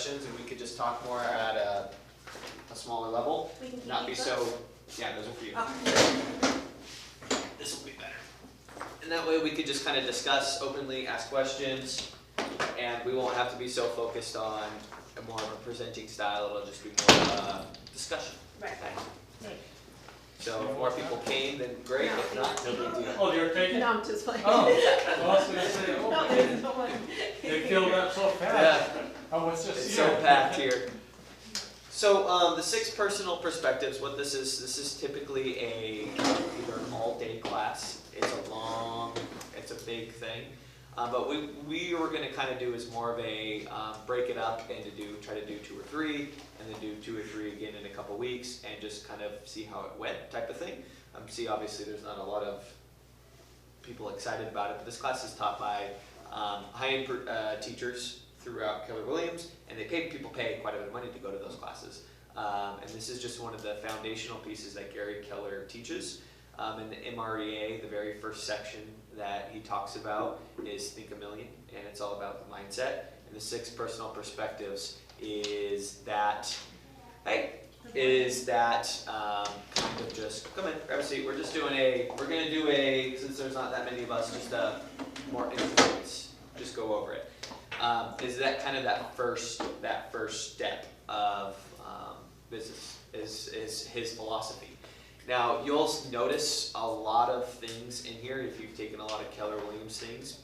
questions and we could just talk more at a smaller level. We can keep Not be these so, yeah, those are for you. Oh. This will be better. And that way we could just kind of discuss openly, ask questions, and we won't have to be so focused on more of a presenting style. It'll just be more of a discussion. Right. Okay. So if more people came, then great. No. If not, no big deal. Oh, you're taking? No, I'm just playing. Oh, well, I was gonna say, No, oh, there's no one. they filled up so fast. Yeah, Oh, it's just it's here. so packed here. So the 6 personal perspectives, what this is typically either an all-day class. It's a long, it's a big thing. But we were going to kind of do is more of a break it up and try to do 2 or 3, and then do 2 or 3 again in a couple weeks, and just kind of see how it went, type of thing. See, obviously, there's not a lot of people excited about it, but this class is taught by high-end teachers throughout Keller Williams, and people pay quite a bit of money to go to those classes. And this is just one of the foundational pieces that Gary Keller teaches. In the MREA, the very first section that he talks about is Think a Million, and it's all about the mindset. And the 6 personal perspectives is that, kind of just, come in, grab a seat. We're gonna do a, since there's not that many of us, just a more introduce, just go over it. Is that kind of that first step of business is his philosophy. Now, you'll notice a lot of things in here if you've taken a lot of Keller Williams things.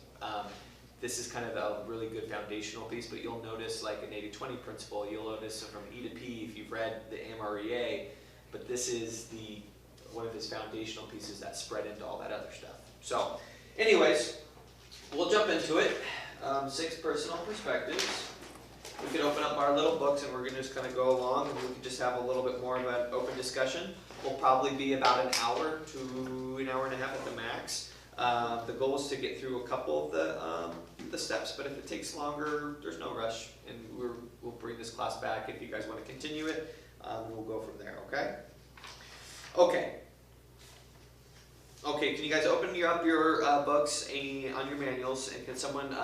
This is kind of a really good foundational piece, but you'll notice like an 80-20 principle. You'll notice from E to P if you've read the MREA, but this is one of his foundational pieces that spread into all that other stuff. So, anyways, we'll jump into it. 6 personal perspectives. We could open up our little books and we're going to just kind of go along, and we could just have a little bit more of an open discussion. Will probably be about an hour to an hour and a half at the max. The goal is to get through a couple of the steps, but if it takes longer, there's no rush, and we'll bring this class back if you guys want to continue it. We'll go from there. Okay, can you guys open up your books on your manuals, and can someone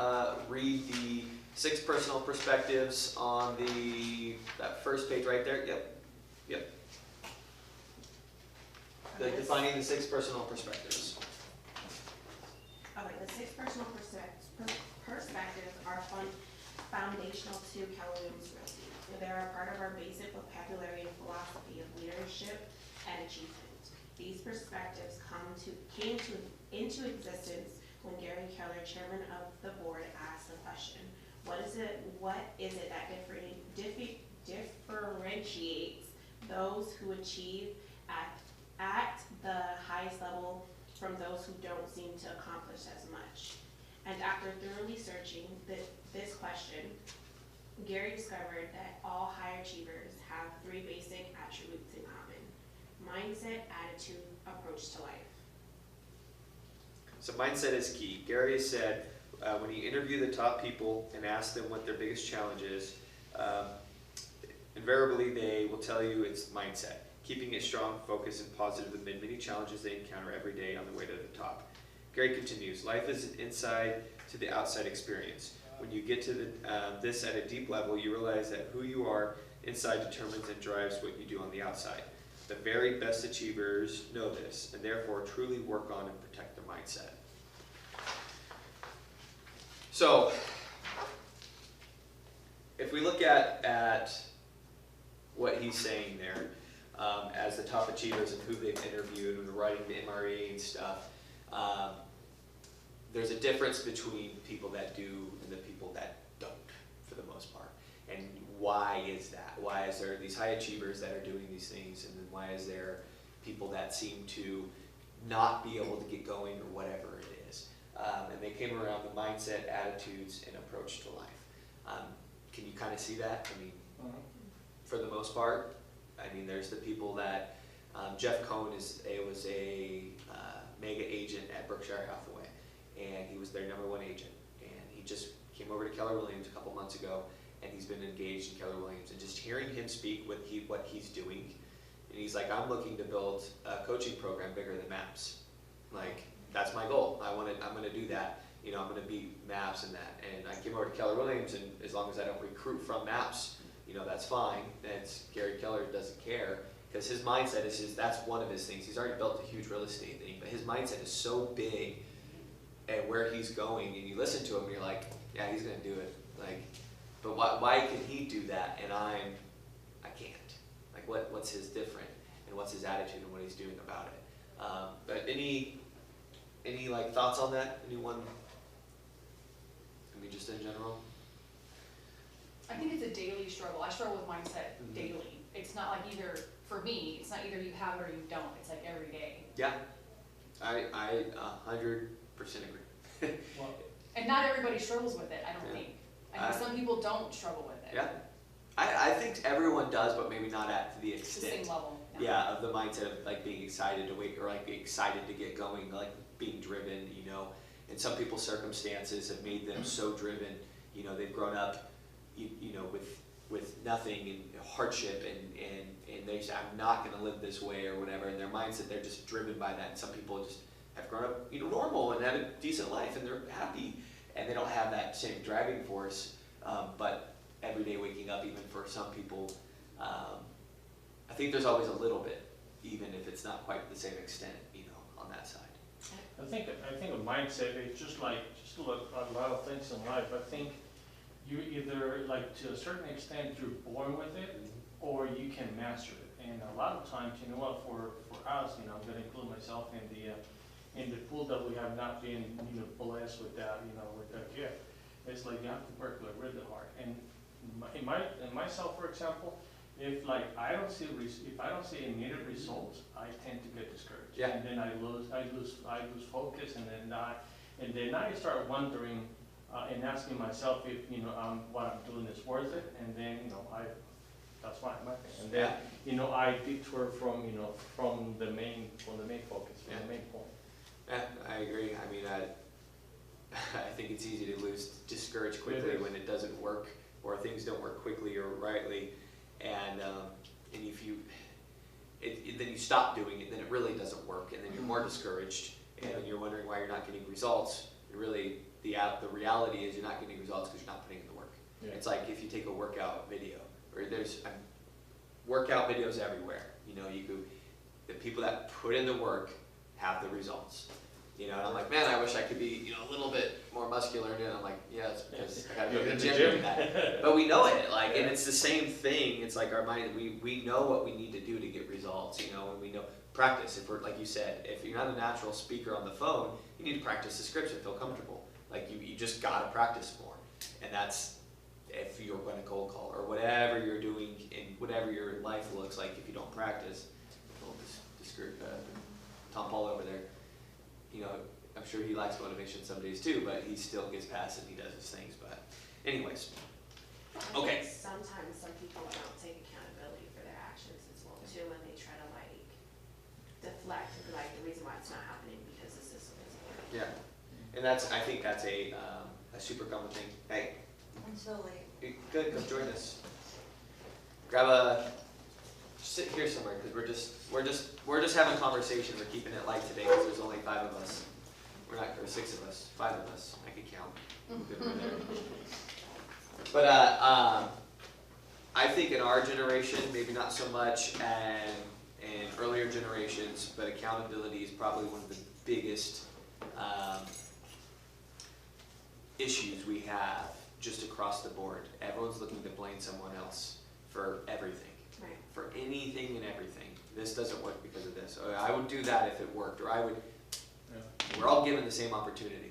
read the 6 personal perspectives on that first page right there? Yep. Defining the 6 personal perspectives. Okay, the 6 personal perspectives are foundational to Keller Williams Realty. They are a part of our basic vocabulary and philosophy of leadership and achievement. These perspectives came into existence when Gary Keller, chairman of the board, asked the question, what is it that differentiates those who achieve at the highest level from those who don't seem to accomplish as much? And after thoroughly searching this question, Gary discovered that all high achievers have 3 basic attributes in common: mindset, attitude, approach to life. So mindset is key. Gary said when you interview the top people and ask them what their biggest challenge is, invariably they will tell you it's mindset. Keeping it strong, focused, and positive amid many challenges they encounter every day on the way to the top. Gary continues, life is an inside to the outside experience. When you get to this at a deep level, you realize that who you are inside determines and drives what you do on the outside. The very best achievers know this, and therefore truly work on and protect their mindset. So, if we look at what he's saying there, as the top achievers and who they've interviewed and writing the MREA and stuff, there's a difference between people that do and the people that don't, for the most part. And why is that? Why is there these high achievers that are doing these things, and then why is there people that seem to not be able to get going or whatever it is? And they came around the mindset, attitudes, and approach to life. Can you kind of see that? I mean, for the most part, I mean, there's the people that Jeff Cohn was a mega agent at Berkshire Hathaway, and he was their #1 agent. And he just came over to Keller Williams a couple months ago, and he's been engaged in Keller Williams. And just hearing him speak what he's doing, and he's like, I'm looking to build a coaching program bigger than MAPS. Like, that's my goal. I'm gonna do that. you know, I'm gonna beat MAPS in that. And I came over to Keller Williams, and as long as I don't recruit from MAPS, you know, that's fine. That's Gary Keller doesn't care, because his mindset is that's one of his things. He's already built a huge real estate thing, but his mindset is so big at where he's going, and you listen to him, and you're like, yeah, he's gonna do it. Like, but why can he do that and I can't? Like, what's his different, and what's his attitude, and what he's doing about it? But any like thoughts on that? Anyone? I mean, just in general. I think it's a daily struggle. I struggle with mindset Mhm. daily. It's not like either, for me, it's not either you have it or you don't. It's like every day. Yeah, I 100% agree. Well, And not everybody struggles with it, I don't Yeah. think. I know some people don't struggle with it. Yeah, I think everyone does, but maybe not at the It's the same extent. level. Yeah, of the mindset of like being excited to wait, or like excited to get going, like being driven, you know. And some people's circumstances have made them so driven, you know, they've grown up, you know, with nothing and hardship, and they say, I'm not gonna live this way or whatever, and their mindset, they're just driven by that. And some people just have grown up, you know, normal and had a decent life, and they're happy, and they don't have that same driving force. But every day waking up, even for some people, I think there's always a little bit, even if it's not quite the same extent, you know, on that side. I think a mindset is just like a lot of things in life. I think you either, like, to a certain extent you're born with it, or you can master it. And a lot of times, you know what, for us, you know, I'm gonna include myself in the pool that we have not been, you know, blessed with that, you know, with that gift. It's like you have to work like really hard. And in myself, for example, if like if I don't see immediate results, I tend to get discouraged. Yeah. And then I lose focus, and then I start wondering and asking myself if, you know, what I'm doing is worth it. And then, you know, that's my thing. And then, Yeah. you know, I detour from, you know, from the main focus, from Yeah. the main point. Yeah, I agree. I mean, I think it's easy to lose discouraged quickly It is. when it doesn't work, or things don't work quickly or rightly, and if you, then you stop doing it, then it really doesn't work, and then you're more discouraged, and then you're wondering why you're not getting results. Really, the reality is you're not getting results because you're not putting in the work. Yeah. It's like if you take a workout video, or there's workout videos everywhere. You know, the people that put in the work have the results. You know, and I'm like, man, I wish I could be, you know, a little bit more muscular. And I'm like, yeah, it's because I gotta go to the gym to do that. But we know it, like, and it's the same thing. It's like our mind, we know what we need to do to get results, you know, and we know practice. If we're, like you said, if you're not a natural speaker on the phone, you need to practice the scripts and feel comfortable. Like, you just gotta practice more. And that's, if you're going to cold call, or whatever you're doing, and whatever your life looks like, if you don't practice. Tom Paul over there, you know, I'm sure he lacks motivation some days too, but he still gets past it and he does his things. But anyways, I okay. think sometimes some people don't take accountability for their actions as well too, and they try to like deflect and be like, the reason why it's not happening because the system isn't working. Yeah, and I think that's a super common thing. Hey, I'm so late. good, come join us. Sit here somewhere, because we're just having conversation. We're keeping it light today because there's only 5 of us. Or 6 of us, 5 of us. I could count. Good for there. But I think in our generation, maybe not so much, and in earlier generations, but accountability is probably one of the biggest issues we have just across the board. Everyone's looking to blame someone else for everything. Right. For anything and everything. This doesn't work because of this. Or I would do that if it worked. Or I would. Yeah. We're all given the same opportunity.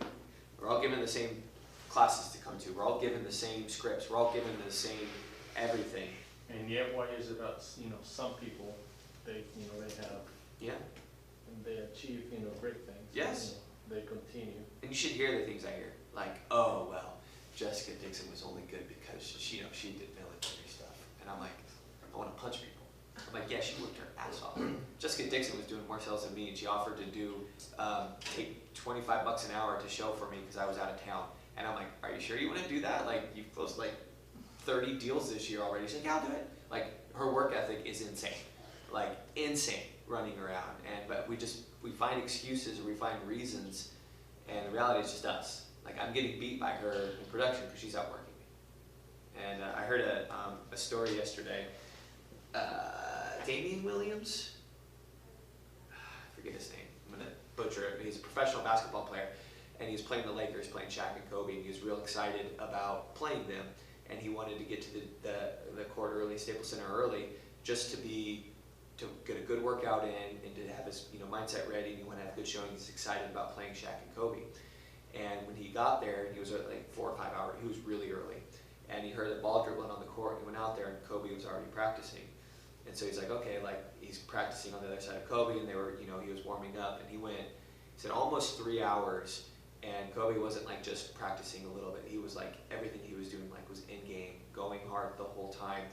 We're all given the same classes to come to. We're all given the same scripts. We're all given the same everything. And yet, why is it that, you know, some people, they have, Yeah. and they achieve, you know, great things. Yes. You know, they continue. And you should hear the things I hear. Like, oh, well, Jessica Dixon was only good because she did military stuff. And I'm like, I want to punch people. I'm like, yeah, she worked her ass off. Jessica Dixon was doing more sales than me, and she offered to take $25 an hour to show for me because I was out of town. And I'm like, are you sure you want to do that? Like, you've closed like 30 deals this year already. She's like, yeah, I'll do it. Like, her work ethic is insane. Like, insane running around. But we find excuses, or we find reasons, and the reality is just us. Like, I'm getting beat by her in production because she's outworking me. And I heard a story yesterday. Damian Williams? I forget his name. I'm going to butcher it. But he's a professional basketball player. And he was playing the Lakers, playing Shaq and Kobe. And he was real excited about playing them. And he wanted to get to the court early, Staples Center early, just to get a good workout in and to have his mindset ready. And he wanted to have a good showing. He's excited about playing Shaq and Kobe. And when he got there, he was at like 4 or 5 hours. He was really early. And he heard the ball dribbling on the court. And he went out there, and Kobe was already practicing. And so he's like, okay, like he's practicing on the other side of Kobe, and they were, he was warming up. And he said almost 3 hours. And Kobe wasn't like just practicing a little bit. He was like, everything he was doing like was in game, going hard the whole time.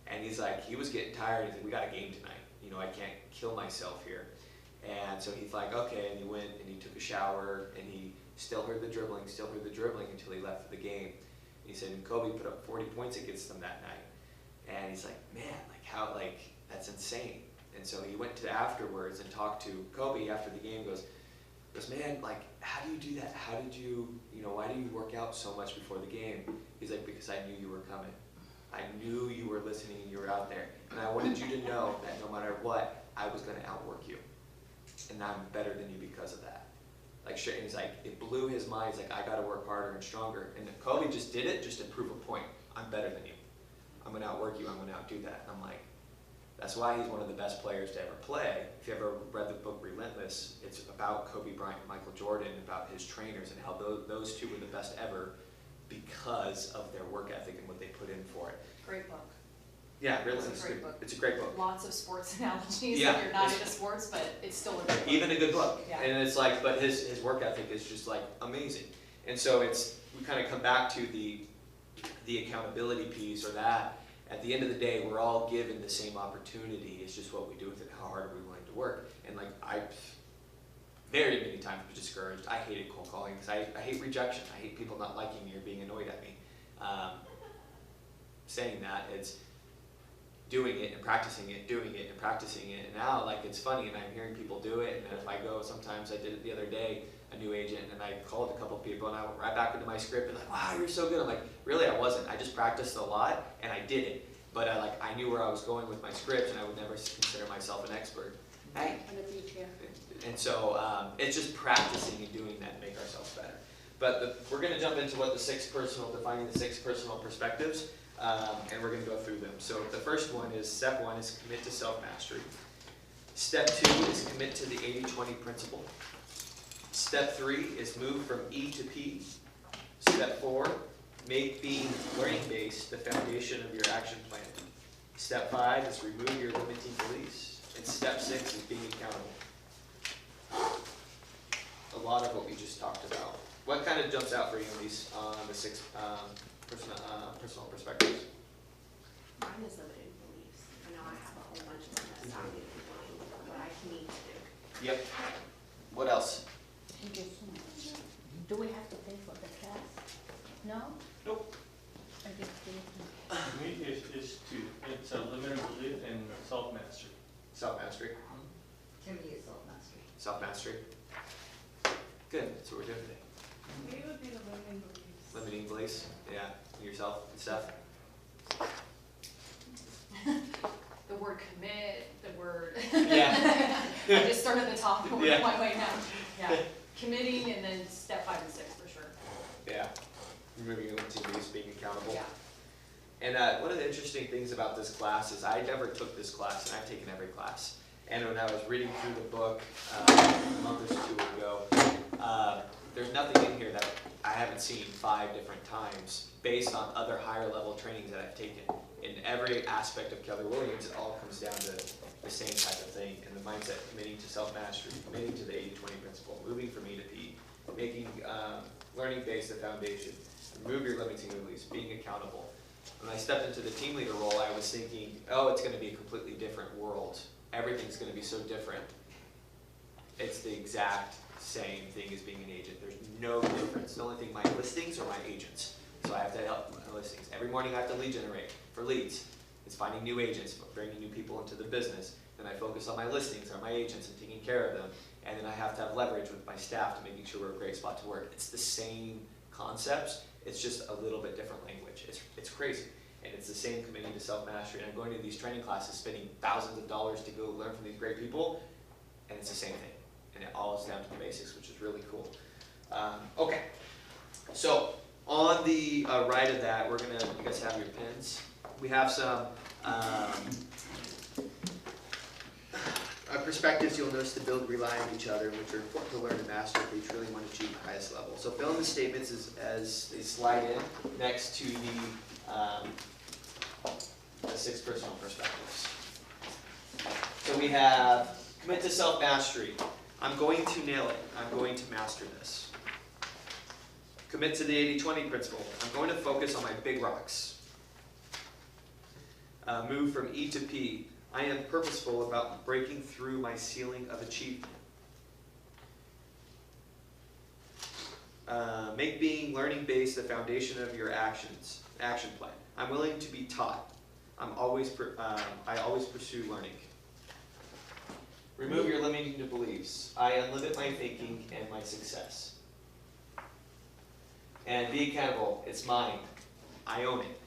And he's like, he was getting tired. He's like, we got a game tonight. I can't kill myself here. And so he's like, okay. And he went and he took a shower, and he still heard the dribbling until he left for the game. And he said, and Kobe put up 40 points against them that night. And he's like, man, like how, like that's insane. And so he went to afterwards and talked to Kobe after the game. Goes, man, like how do you do that? How did you, why do you work out so much before the game? He's like, because I knew you were coming. I knew you were listening and you were out there. And I wanted you to know that no matter what, I was going to outwork you. And I'm better than you because of that. Like, and he's like, it blew his mind. He's like, I got to work harder and stronger. And Kobe just did it just to prove a point. I'm better than you. I'm going to outwork you. I'm going to outdo that. And I'm like, that's why he's one of the best players to ever play. If you ever read the book Relentless, it's about Kobe Bryant and Michael Jordan, about his trainers and how those two were the best ever because of their work ethic and what they put in for it. Great book. Yeah, It's Relentless. a great book. It's a great book. Lots of sports analogies Yeah, if you're not it's- into sports, but it's still a good book. Even a good book. Yeah. And it's like, but his work ethic is just like amazing. And so we kind of come back to the accountability piece, or that. At the end of the day, we're all given the same opportunity. It's just what we do with it. How hard are we willing to work? And like I very many times was discouraged. I hated cold calling because I hate rejection. I hate people not liking me or being annoyed at me. Saying that, it's doing it and practicing it, doing it and practicing it. And now, like, it's funny, and I'm hearing people do it. And then if I go, sometimes I did it the other day, a new agent, and I called a couple of people, and I went right back into my script and like, wow, you're so good. I'm like, really, I wasn't. I just practiced a lot, and I did it. But I knew where I was going with my script, and I would never consider myself an expert. Hey. And so it's just practicing and doing that to make ourselves better. But we're going to jump into defining the 6 personal perspectives, and we're going to go through them. So the first one is, step 1 is commit to self-mastery. Step 2 is commit to the 80-20 principle. Step 3 is move from E to P. Step 4, make being learning-based the foundation of your action plan. Step 5 is remove your limiting beliefs. And step 6 is being accountable. A lot of what we just talked about. What kind of jumps out for you on the 6 personal perspectives? Mine is limiting beliefs. I know I have a whole bunch of them that stop me from doing what I need to do. Yep. What else? Do we have to pay for the class? No? Nope. I just do it. To me, it's a limited belief in self-mastery. Self-mastery. To me, it's all mastery. Self-mastery. Good. That's what we're doing today. Maybe it would be the limiting beliefs. Limiting beliefs. Yeah. Yourself and stuff. The word commit, the word. Yeah. I just started at the top and worked Yeah. my way down. Yeah, committing, and then step 5 and 6 for sure. Yeah. Removing your limiting beliefs, being accountable. Yeah. And one of the interesting things about this class is I never took this class, and I've taken every class. And when I was reading through the book a month or 2 ago, there's nothing in here that I haven't seen 5 different times based on other higher level trainings that I've taken. In every aspect of Keller Williams, it all comes down to the same type of thing. And the mindset, committing to self-mastery, committing to the 80-20 principle, moving from E to P, making learning-based the foundation, remove your limiting beliefs, being accountable. When I stepped into the team leader role, I was thinking, oh, it's going to be a completely different world. Everything's going to be so different. It's the exact same thing as being an agent. There's no difference. The only thing, my listings are my agents. So I have to help my listings. Every morning I have to lead generate for leads. It's finding new agents, bringing new people into the business. Then I focus on my listings, on my agents, and taking care of them. And then I have to have leverage with my staff to making sure we're a great spot to work. It's the same concepts, it's just a little bit different language. It's crazy. And it's the same committing to self-mastery. And I'm going to these training classes, spending thousands of dollars to go learn from these great people, and it's the same thing. And it all is down to the basics, which is really cool. Okay, so on the right of that, we're gonna, you guys have your pins. We have some perspectives you'll notice to build, rely on each other, which are important to learn and master if you truly want to achieve the highest level. So fill in the statements as they slide in next to the 6 personal perspectives. So we have commit to self-mastery. I'm going to nail it. I'm going to master this. Commit to the 80-20 principle. I'm going to focus on my big rocks. Move from E to P. I am purposeful about breaking through my ceiling of achievement. Make being learning-based the foundation of your action plan. I'm willing to be taught. I always pursue learning. Remove your limiting beliefs. I unlimit my thinking and my success. And be accountable. It's mine. I own it.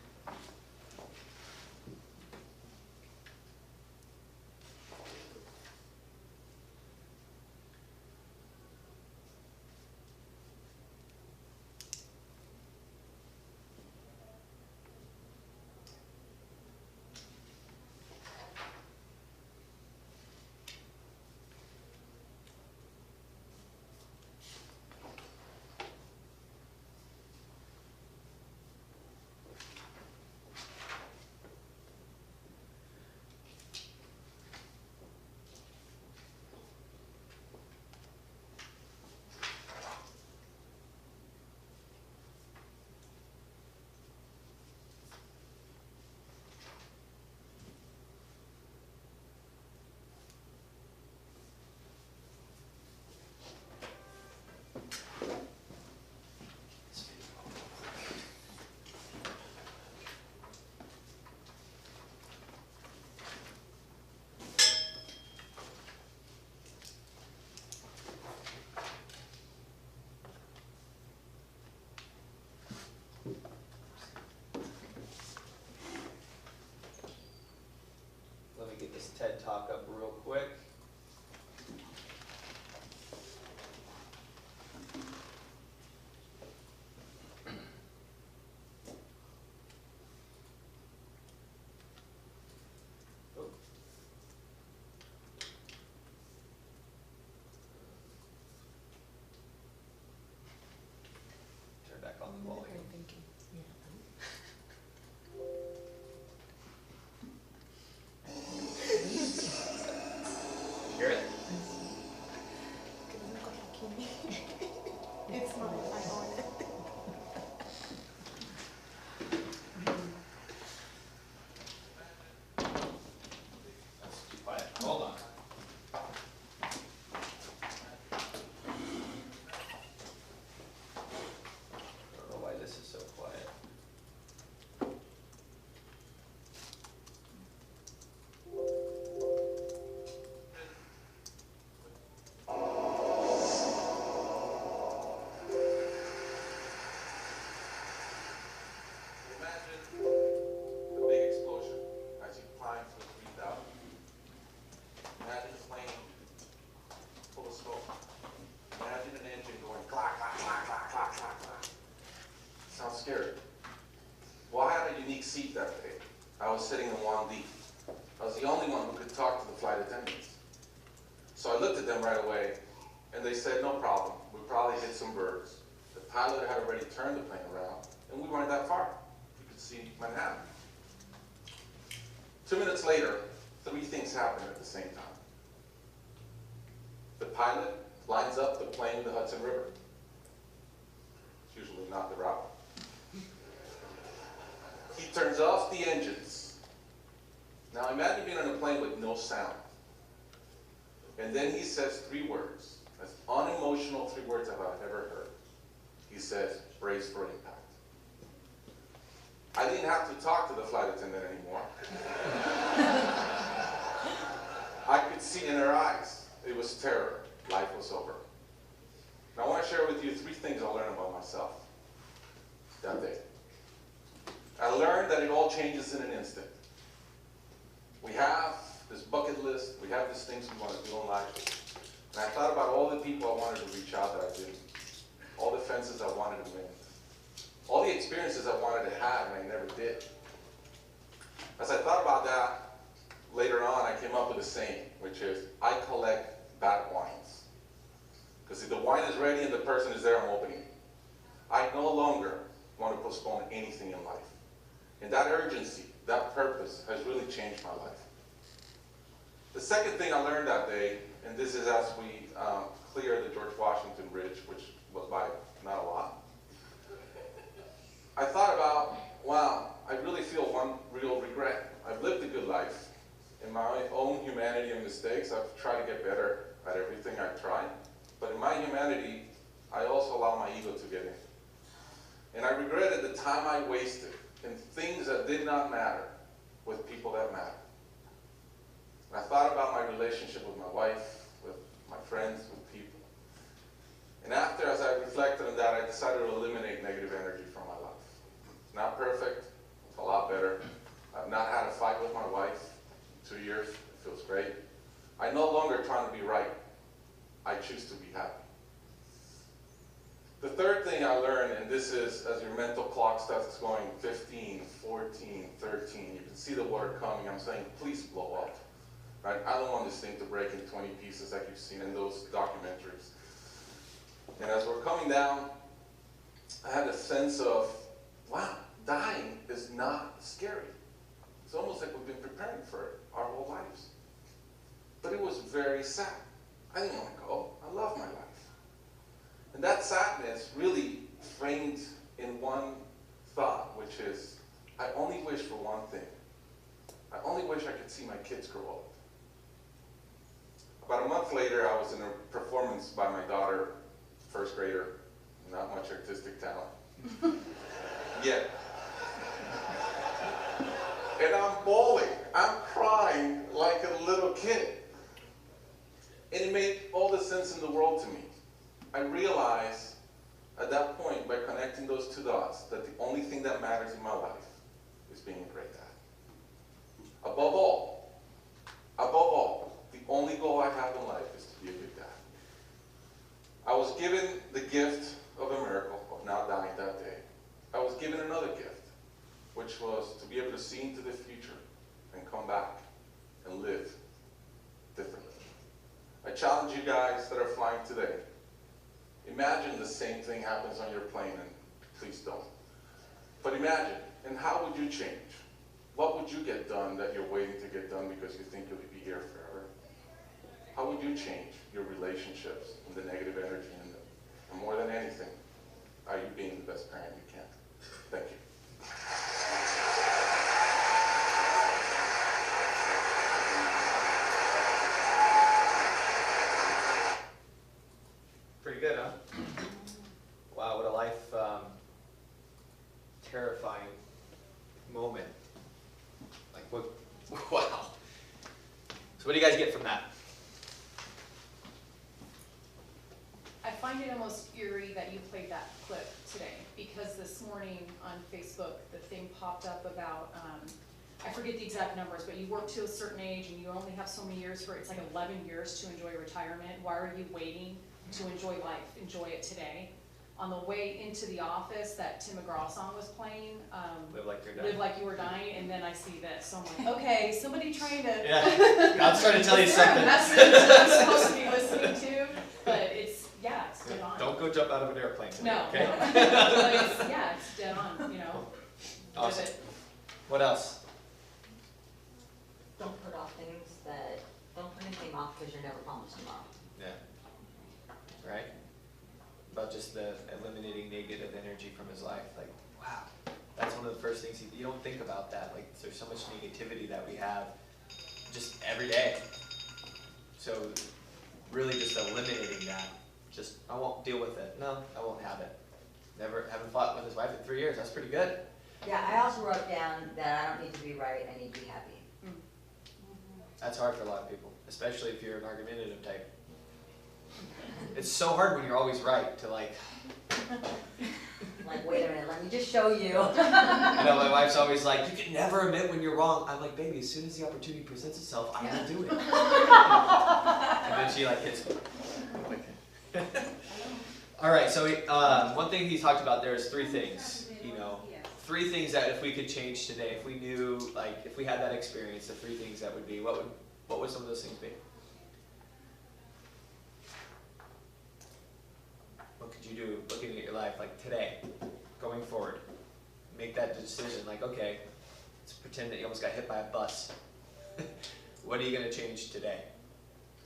Let me get this TED Talk up real quick. Oh. Turn back on the volume. Hear it? It's mine, I own it. That's too quiet. Hold on. I don't know why this is so quiet. Imagine a big explosion as you climb to the 3,000. Imagine a plane full of smoke. Imagine an engine going clack, clack, clack, clack, clack, clack, clack. Sounds scary. Well, I had a unique seat that day. I was sitting in 1D. I was the only one who could talk to the flight attendants. So I looked at them right away, and they said, no problem. We probably hit some birds. The pilot had already turned the plane around, and we weren't that far. You could see Manhattan. 2 minutes later, 3 things happened at the same time. The pilot lines up the plane in the Hudson River. It's usually not the route. He turns off the engines. Now imagine being on a plane with no sound. And then he says 3 words. As unemotional 3 words I've ever heard. He says, brace for impact. I didn't have to talk to the flight attendant anymore. I could see in her eyes, it was terror. Life was over. Now I want to share with you 3 things I learned about myself that day. I learned that it all changes in an instant. We have this bucket list, we have these things we want to do in life. And I thought about all the people I wanted to reach out that I didn't. All the fences I wanted to mend. All the experiences I wanted to have and I never did. As I thought about that, later on I came up with a saying, which is, I collect bad wines. Because if the wine is ready and the person is there, I'm opening it. I no longer want to postpone anything in life. And that urgency, that purpose has really changed my life. The second thing I learned that day, and this is as we clear the George Washington Bridge, which was by not a lot, I thought about, wow, I really feel one real regret. I've lived a good life. In my own humanity and mistakes, I've tried to get better at everything I've tried. But in my humanity, I also allow my ego to get in. And I regretted the time I wasted in things that did not matter with people that matter. And I thought about my relationship with my wife, with my friends, with people. And after, as I reflected on that, I decided to eliminate negative energy from my life. It's not perfect, it's a lot better. I've not had a fight with my wife in 2 years, it feels great. I'm no longer trying to be right. I choose to be happy. The third thing I learned, and this is as your mental clock starts going 15, 14, 13, you can see the water coming, I'm saying, please blow up. Right? I don't want this thing to break in 20 pieces like you've seen in those documentaries. And as we're coming down, I had a sense of, wow, dying is not scary. It's almost like we've been preparing for it our whole lives. But it was very sad. I didn't want to go. I love my life. And that sadness really framed in one thought, which is, I only wish for one thing. I only wish I could see my kids grow up. About a month later, I was in a performance by my daughter, first grader, not much artistic talent. Yet. And I'm bawling, I'm crying like a little kid. And it made all the sense in the world to me. I realized at that point, by connecting those 2 dots, that the only thing that matters in my life is being a great dad. Above all, the only goal I have in life is to be a good dad. I was given the gift of a miracle of not dying that day. I was given another gift, which was to be able to see into the future and come back and live differently. I challenge you guys that are flying today. Imagine the same thing happens on your plane, and please don't. But imagine, and how would you change? What would you get done that you're waiting to get done because you think you'll be here forever? How would you change your relationships and the negative energy in them? And more than anything, are you being the best parent you can? Thank you. Pretty good, huh? Wow, what a life terrifying moment. Like, what? Wow. So what do you guys get from that? I find it almost eerie that you played that clip today, because this morning on Facebook, the thing popped up about, I forget the exact numbers, but you work to a certain age and you only have so many years for it. It's like 11 years to enjoy retirement. Why are you waiting to enjoy life? Enjoy it today. On the way into the office, that Tim McGraw song was playing, Live like you're dying. Live Like You Were Dying, and then I see this, so I'm like, okay, somebody trying to. Yeah, God's trying to tell you Is there a something. message that I'm supposed to be listening to? But it's, yeah, it's dead on. Don't go jump out of an airplane today, No, okay? no. But it's, yeah, it's dead on, you know. Awesome. Live it. What else? Don't put off things that, don't put anything off because you're never promised tomorrow. Yeah. Right? About just the eliminating negative energy from his life. Like, wow. That's one of the first things you don't think about that. Like, there's so much negativity that we have just every day. So really just eliminating that. Just, I won't deal with it. No, I won't have it. Haven't fought with his wife in 3 years. That's pretty good. Yeah, I also wrote down that I don't need to be right, I need to be happy. That's hard for a lot of people, especially if you're an argumentative type. It's so hard when you're always right to like, Like, wait a minute, let me just show you. you know, my wife's always like, you can never admit when you're wrong. I'm like, baby, as soon as the opportunity presents itself, I will do it. And then she like hits me. I'm like, all right, so one thing he talked about there is 3 things, you know. 3 things that if we could change today, if we knew, like, if we had that experience, the 3 things that would be, what would some of those things be? What could you do looking at your life, like today, going forward? Make that decision, like, okay, let's pretend that you almost got hit by a bus. What are you going to change today?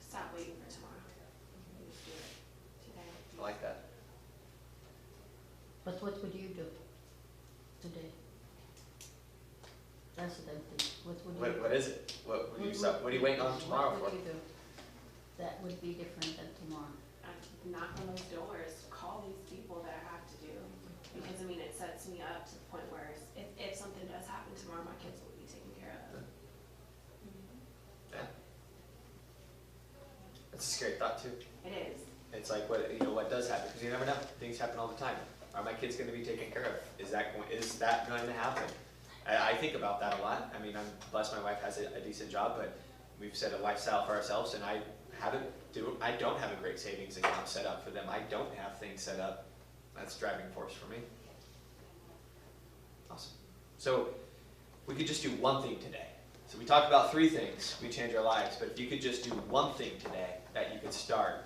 Stop waiting for tomorrow. Just do it today. I like that. But what would you do today? That's the thing. What would you What is it? What are you waiting on tomorrow for? What would you do that would be different than tomorrow? Knock on those doors, call these people that I have to do. Because I mean, it sets me up to the point where if something does happen tomorrow, my kids will be taken care of. Yeah. That's a scary thought too. It is. It's like what does happen, because you never know. Things happen all the time. Are my kids going to be taken care of? Is that going to happen? I think about that a lot. I mean, I'm blessed my wife has a decent job, but we've set a lifestyle for ourselves, and I don't have a great savings account set up for them. I don't have things set up. That's a driving force for me. Awesome. So we could just do one thing today. So we talked about 3 things. We change our lives, but if you could just do one thing today that you could start,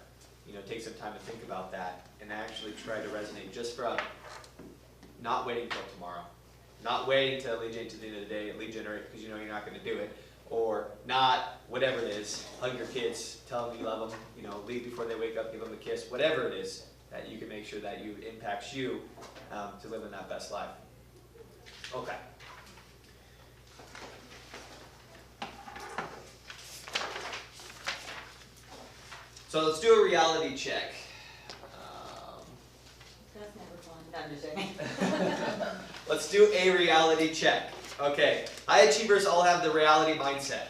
take some time to think about that and actually try to resonate just from not waiting till tomorrow, not waiting till lead gen to the end of the day and lead generate because you're not going to do it, or not whatever it is, hug your kids, tell them you love them, leave before they wake up, give them a kiss, whatever it is that you can make sure that impacts you to live in that best life. Okay. So let's do a reality check. That's never fun. No, I'm just joking. Let's do a reality check. Okay, high achievers all have the reality mindset.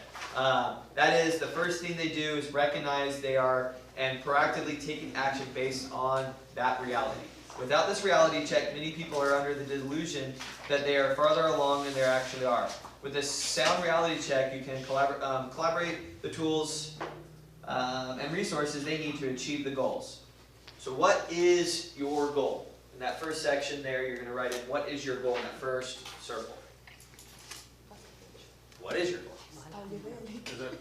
That is, the first thing they do is recognize they are and proactively taking action based on that reality. Without this reality check, many people are under the delusion that they are farther along than they actually are. With this sound reality check, you can collaborate the tools and resources they need to achieve the goals. So what is your goal? In that first section there, you're going to write in what is your goal in that first circle. What is your goal? Is it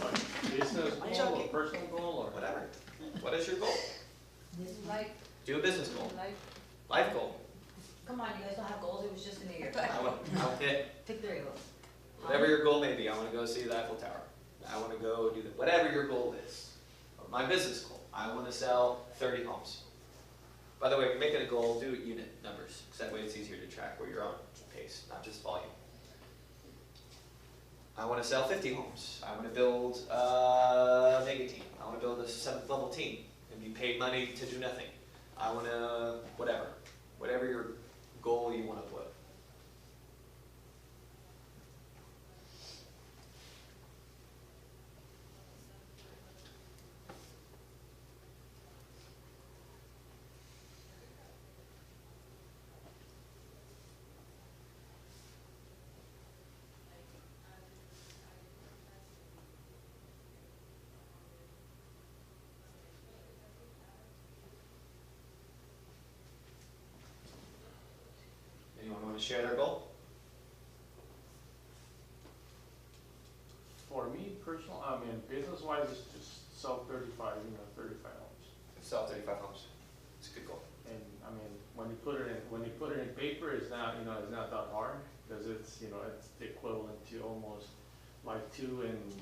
like business goal or personal goal or Whatever. What is your goal? Like, Do a business goal. like, Life goal. come on, you guys don't have goals, it was just a New Year. Pick 3 of them. Whatever your goal may be, I want to go see the Eiffel Tower. I want to go do whatever your goal is. My business goal, I want to sell 30 homes. By the way, if you're making a goal, do unit numbers, because that way it's easier to track where you're on pace, not just volume. I want to sell 50 homes. I want to build a mega team. I want to build a 7th level team and be paid money to do nothing. I want to, whatever your goal you want to put. Anyone want to share their goal? for me personal, I mean, business wise, it's just sell 35 homes. Sell 35 homes. It's a good goal. And I mean, when you put it in paper, it's not, it's not that hard, because it's the equivalent to almost like 2 and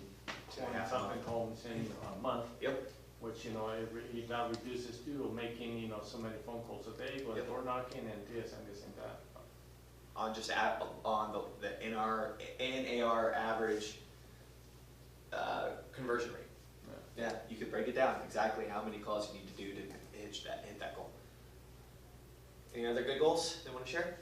2.5 something homes in a month. Yep. Which, that reduces to making, so many phone calls a day, going Yep. door knocking and this and this and that. On just on the NAR average conversion rate. Yeah, you could break it down exactly how many calls you need to do to hit that goal. Any other good goals they want to share?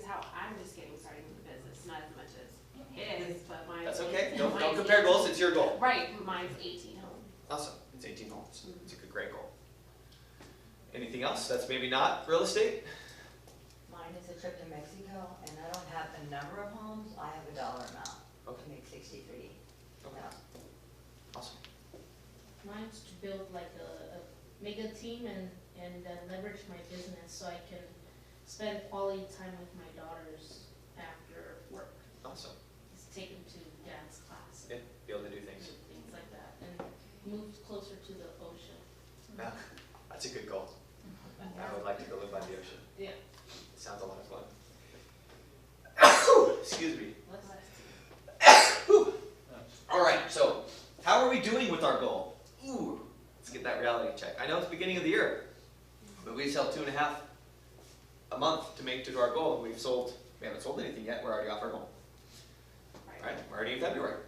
how I'm just getting started in the business, not as much as it is, but mine. That's okay, don't mine's compare 18 goals, it's your goal. Right, mine's 18 homes. Awesome, it's 18 homes, it's a good, great goal. Anything else that's maybe not real estate? Mine is a trip to Mexico, and I don't have a number of homes, I have a dollar amount Okay. to make 63. Okay. Awesome. Mine's to build like a mega team and leverage my business so I can spend quality time with my daughters after work. Awesome. Just take them to dance class Yeah, be able to do and things. things like that, and move closer to the ocean. Yeah, that's a good goal. I would like to go live by the ocean. Yeah. It sounds a lot of fun. Excuse me. All right, so how are we doing with our goal? Ooh, let's get that reality check. I know it's the beginning of the year, but we sell 2.5 a month to make to our goal, and we haven't sold anything yet. We're already off our goal. Right? We're already in February.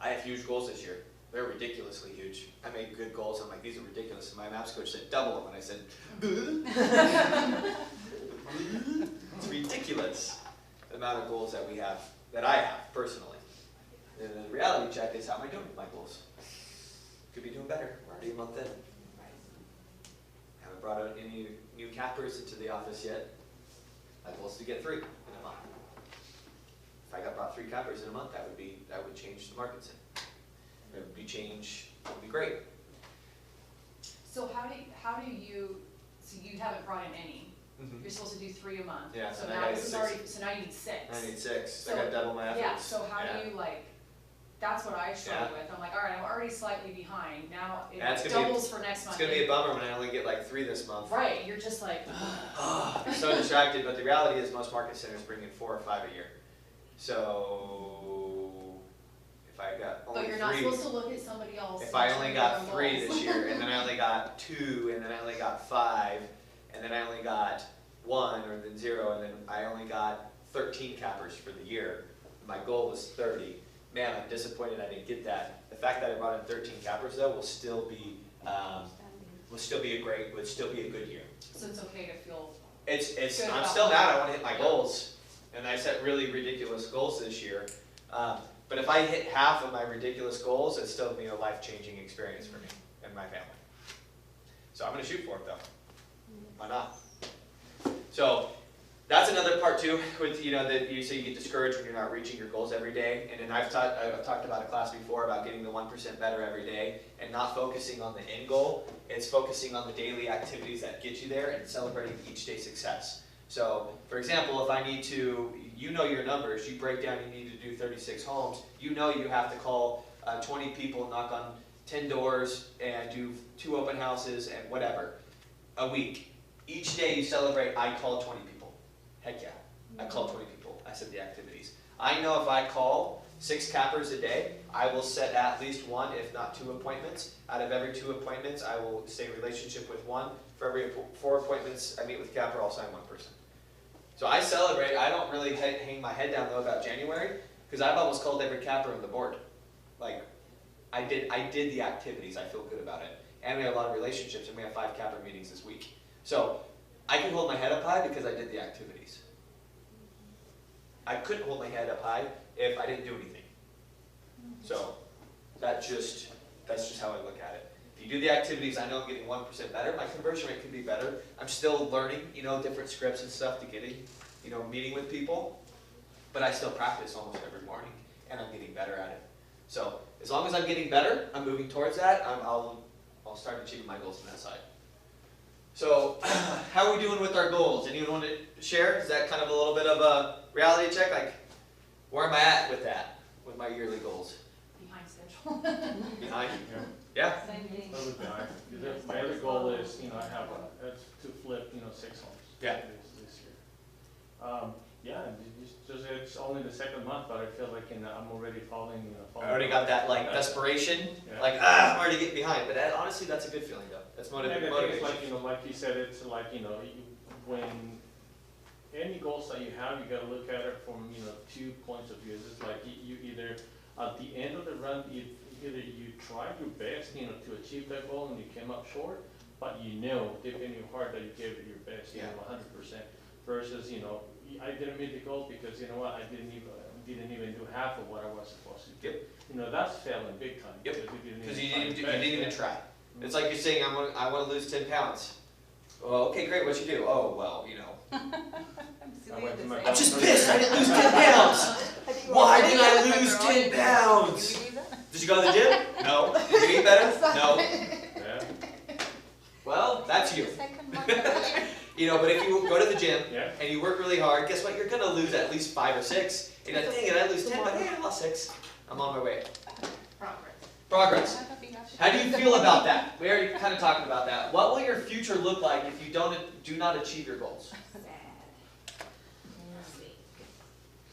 I have huge goals this year. They're ridiculously huge. I made good goals. I'm like, these are ridiculous. And my maps coach said double them, and I said, it's ridiculous the amount of goals that we have, that I have personally. And the reality check is, how am I doing with my goals? Could be doing better. We're already a month in. Haven't brought out any new cappers into the office yet. My goal is to get 3 in a month. If I brought 3 cappers in a month, that would change the market scene. It would be great. So how do you, so you haven't brought in any, you're supposed to do 3 a month. Yeah, So and I now gotta this is get 6. already, so now you need 6. I need 6. So- I gotta double my efforts. Yeah, so how Yeah. do you like, that's what I struggle Yeah. with, I'm like, all right, I'm already slightly behind, now it That's gonna be- doubles for next It's month. gonna be a bummer when I only get like 3 this month. Right, you're just like, I'm so distracted, but the reality is most market centers bring in 4 or 5 a year. So if I got only but you're not 3, supposed to look at somebody else. if I and only turn got your 3 goals. this year, and then I only got 2, and then I only got 5, and then I only got 1, or then 0, and then I only got 13 cappers for the year. My goal was 30. Man, I'm disappointed I didn't get that. The fact that I brought in 13 cappers though will still be a good year. So it's okay to feel, It's Good I'm about still that. mad I want to hit my goals, and I set really ridiculous goals this year. But if I hit half of my ridiculous goals, it's still be a life-changing experience for me and my family. So I'm going to shoot for it though. Why not? So that's another part too, with that you say you get discouraged when you're not reaching your goals every day. And then I've talked about a class before about getting the 1% better every day and not focusing on the end goal. It's focusing on the daily activities that get you there and celebrating each day's success. So, for example, if I need to, your numbers, you break down, you need to do 36 homes, you have to call 20 people, knock on 10 doors, and do 2 open houses and whatever, a week. Each day you celebrate, I called 20 people. Heck yeah, I called 20 people. I said the activities. I know if I call 6 cappers a day, I will set at least 1, if not 2 appointments. Out of every 2 appointments, I will stay in relationship with 1. For every 4 appointments I meet with capper, I'll sign 1 person. So I celebrate. I don't really hang my head down though about January, because I've almost called every capper on the board. Like, I did the activities. I feel good about it. And we have a lot of relationships, and we have 5 capper meetings this week. So I can hold my head up high because I did the activities. I couldn't hold my head up high if I didn't do anything. So that's just how I look at it. If you do the activities, I know I'm getting 1% better. My conversion rate could be better. I'm still learning, different scripts and stuff to getting, meeting with people. But I still practice almost every morning, and I'm getting better at it. So as long as I'm getting better, I'm moving towards that. I'll start achieving my goals on that side. So how are we doing with our goals? Anyone want to share? Is that kind of a little bit of a reality check? Like, where am I at with that, with my yearly goals? behind schedule. Behind? Yeah. Yeah? Same thing. Other guy. My other goal is, I have to flip, 6 homes. Yeah. This year. Yeah, it's only the 2nd month, but I feel like, I'm already falling. I already got that desperation, Yeah. I'm already getting behind. But honestly, that's a good feeling though. That's Yeah, I think motivation. it's like, like you said, it's like, when any goals that you have, you gotta look at it from, 2 points of view. It's like you either, at the end of the run, either you tried your best, to achieve that goal and you came up short, but deep in your heart that you gave it your best, Yeah. 100%. versus, you know, I didn't meet the goal because, you know what, I didn't even do half of what I was supposed to do. Yep. You know, that's failing big time. Yep. Because we Because even you try didn't, our you best, didn't even yeah. try. It's like you're saying, I want to lose 10 pounds. Well, okay, great, what'd you do? Oh, well, you know. I went to my I'm just doctor. pissed, I didn't lose 10 pounds. Why didn't I lose 10 pounds? Did you go to the gym? No. Did you eat better? No. Yeah, Well, that's you. You know, but if you go to the gym yeah. and you work really hard, guess what? You're gonna lose at least 5 or 6. And you're like, dang it, I lose 10, but hey, I lost 6. I'm on my way. Progress. How do you feel about that? We already kind of talking about that. What will your future look like if you do not achieve your goals?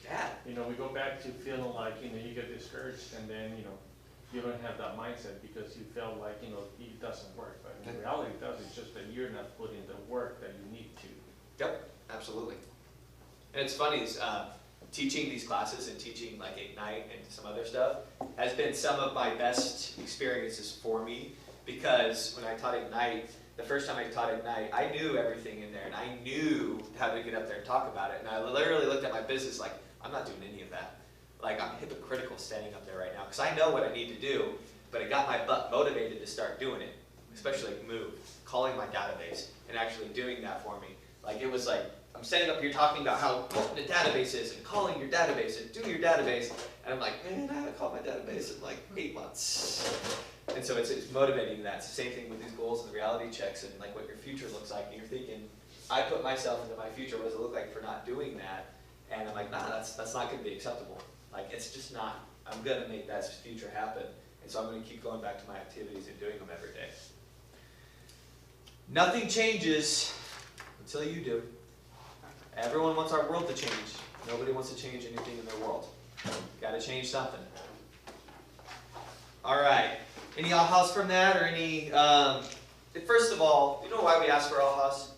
Sad. You know, we go back to feeling like, you know, you get discouraged and then, you know, you don't have that mindset because you felt like, you know, it doesn't work. But in reality it does, it's just that you're not putting the work that you need to. Yep, absolutely. And it's funny, is, teaching these classes and teaching like Ignite and some other stuff has been some of my best experiences for me, because when I taught Ignite, the first time I taught Ignite, I knew everything in there and I knew how to get up there and talk about it. And I literally looked at my business like, I'm not doing any of that. Like, I'm hypocritical standing up there right now because I know what I need to do, but it got my butt motivated to start doing it, especially like Move, calling my database and actually doing that for me. Like, it was like, I'm standing up here talking about how important the database is and calling your database and doing your database, and I'm like, man, I haven't called my database in like 8 months. And so it's motivating that. It's the same thing with these goals and the reality checks and like what your future looks like. And you're thinking, I put myself into my future, what does it look like for not doing that? And I'm like, nah, that's not gonna be acceptable. Like, it's just not. I'm gonna make that future happen. And so I'm gonna keep going back to my activities and doing them every day. Nothing changes until you do. Everyone wants our world to change. Nobody wants to change anything in their world. Gotta change something. All right. Any ahas from that, or any? First of all, you know why we ask for ahas?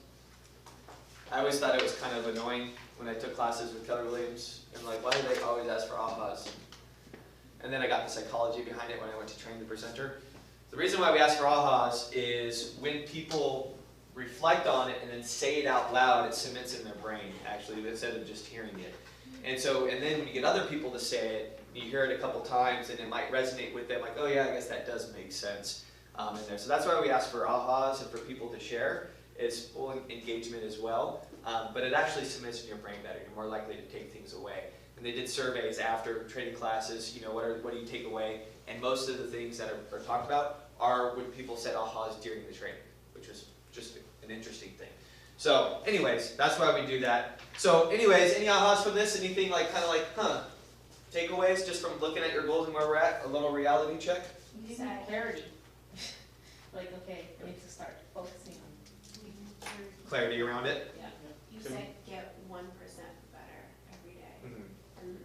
I always thought it was kind of annoying when I took classes with Keller Williams, and like, why do they always ask for ahas? And then I got the psychology behind it when I went to train the presenter. The reason why we ask for ahas is when people reflect on it and then say it out loud, it cements in their brain, actually, instead of just hearing it. And then when you get other people to say it, you hear it a couple times and it might resonate with them, like, oh yeah, I guess that does make sense in there. So that's why we ask for ahas and for people to share, is full engagement as well. But it actually cements in your brain better. You're more likely to take things away. And they did surveys after training classes, you know, what do you take away? And most of the things that are talked about are when people said ahas during the training, which was just an interesting thing. So anyways, that's why we do that. So anyways, any ahas from this? Anything like, kind of like, takeaways just from looking at your goals and where we're at? A little reality check? You need clarity. Like, okay, I need to start focusing on. Clarity around it? Yeah. You said get 1% better every day, Mm-hmm. and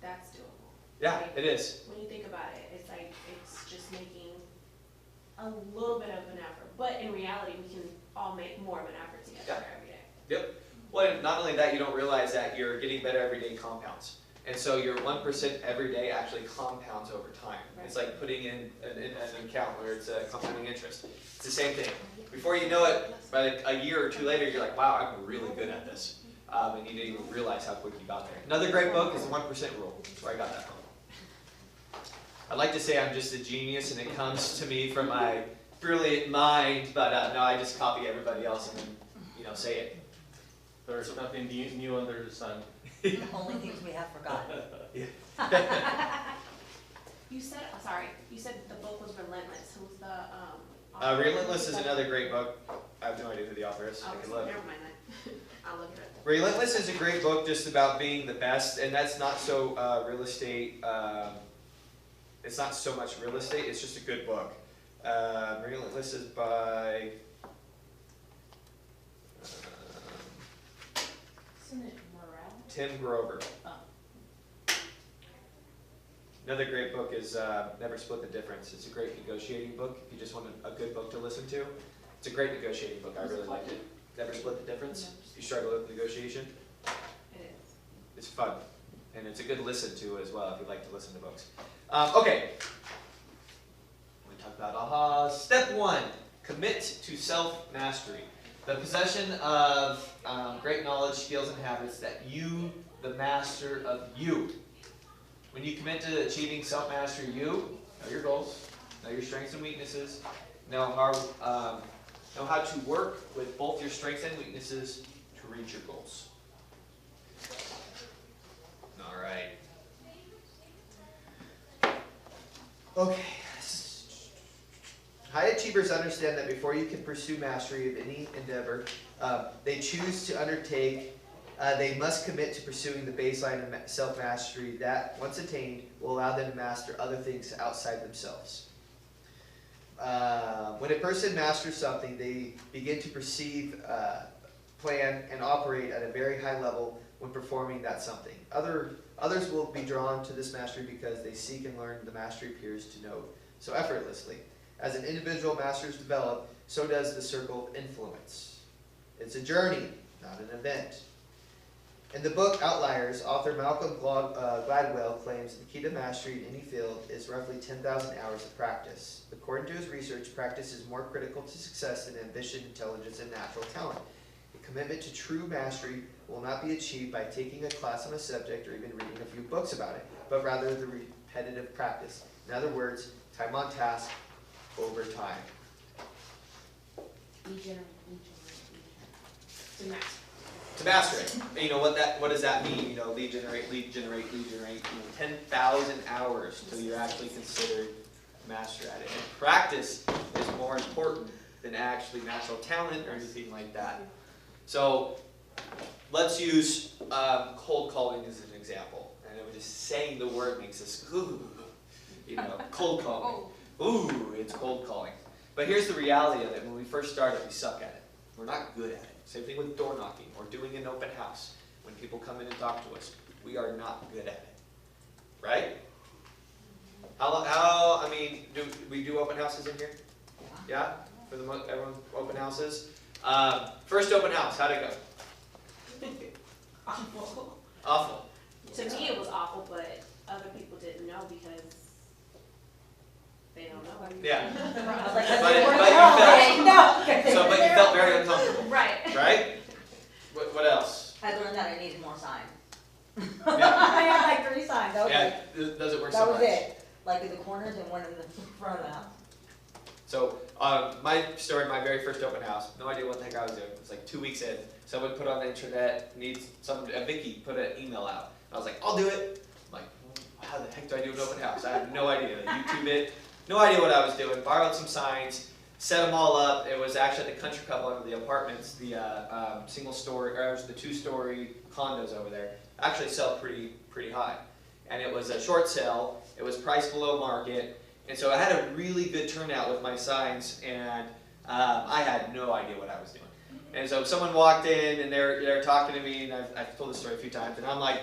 that's doable. Yeah, it is. When you think about it, it's like, it's just making a little bit of an effort, but in reality, we can all make more of an effort to get better every day. Yep. Well, and not only that, you don't realize that you're getting better every day compounds. And so your 1% every day actually compounds over time. Right. It's like putting in an account where it's a compounding interest. It's the same thing. Before you know it, by like a year or two later, you're like, wow, I'm really good at this. And you didn't even realize how quick you got there. Another great book is The 1% Rule. That's where I got that from. I'd like to say I'm just a genius and it comes to me from my brilliant mind, but no, I just copy everybody else and then, say it. There's nothing new under the sun. The only things we have forgotten. You said, you said the book was Relentless. Who's the, Uh, Relentless is another great book. I have no idea who the author is. I can look. Never mind that. I'll look it up. Relentless is a great book just about being the best, and that's not so real estate. It's not so much real estate. It's just a good book. Relentless is by. Isn't it morale? Tim Grover. Oh. Another great book is Never Split the Difference. It's a great negotiating book. If you just want a good book to listen to, it's a great negotiating book. I really liked it. Never Split the Difference. If you struggle with negotiation, It is. it's fun. And it's a good listen to as well if you like to listen to books. Okay. We talked about ahas. Step 1, commit to self-mastery. The possession of great knowledge, skills, and habits that you, the master of you. When you commit to achieving self-mastery, you know your goals, know your strengths and weaknesses, know how to work with both your strengths and weaknesses to reach your goals. All right. Okay. High achievers understand that before you can pursue mastery of any endeavor they choose to undertake, they must commit to pursuing the baseline of self-mastery that, once attained, will allow them to master other things outside themselves. When a person masters something, they begin to perceive, plan, and operate at a very high level when performing that something. Others will be drawn to this mastery because they seek and learn the mastery appears to know so effortlessly. As an individual masters develop, so does the circle of influence. It's a journey, not an event. In the book Outliers, author Malcolm Gladwell claims the key to mastery in any field is roughly 10,000 hours of practice. According to his research, practice is more critical to success than ambition, intelligence, and natural talent. A commitment to true mastery will not be achieved by taking a class on a subject or even reading a few books about it, but rather the repetitive practice. In other words, time on task over time. To master it. You know what does that mean? You know, lead generate. 10,000 hours till you're actually considered a master at it. And practice is more important than actually natural talent or anything like that. So let's use cold calling as an example. And it was just saying the word makes us cold calling. Ooh, it's cold calling. But here's the reality of it. When we first started, we suck at it. We're not good at it. Same thing with door knocking or doing an open house. When people come in and talk to us, we are not good at it. Right? Do we do open houses in here? Yeah? For the most, everyone open houses? First open house, how'd it go? Awful. Awful. To me, it was awful, but other people didn't know because they don't know. Yeah. I was like, But you felt very uncomfortable. Right. Right? What else? I learned that I needed more signs. Yeah. I had like 3 signs, that was Yeah, it. does it work That so was much? it. Like in the corners and one in the front of the house. So, my story, my very first open house, no idea what the heck I was doing. It was like 2 weeks in. Someone put on the internet, Vicky put an email out. I was like, I'll do it. I'm like, how the heck do I do an open house? I have no idea. YouTube it. No idea what I was doing. Borrowed some signs, set them all up. It was actually at the country club, one of the apartments, the single story, or it was the 2-story condos over there. Actually sell pretty high. And it was a short sale. It was priced below market. And so I had a really good turnout with my signs, and I had no idea what I was doing. And so someone walked in, and they're talking to me, and I've told this story a few times, and I'm like,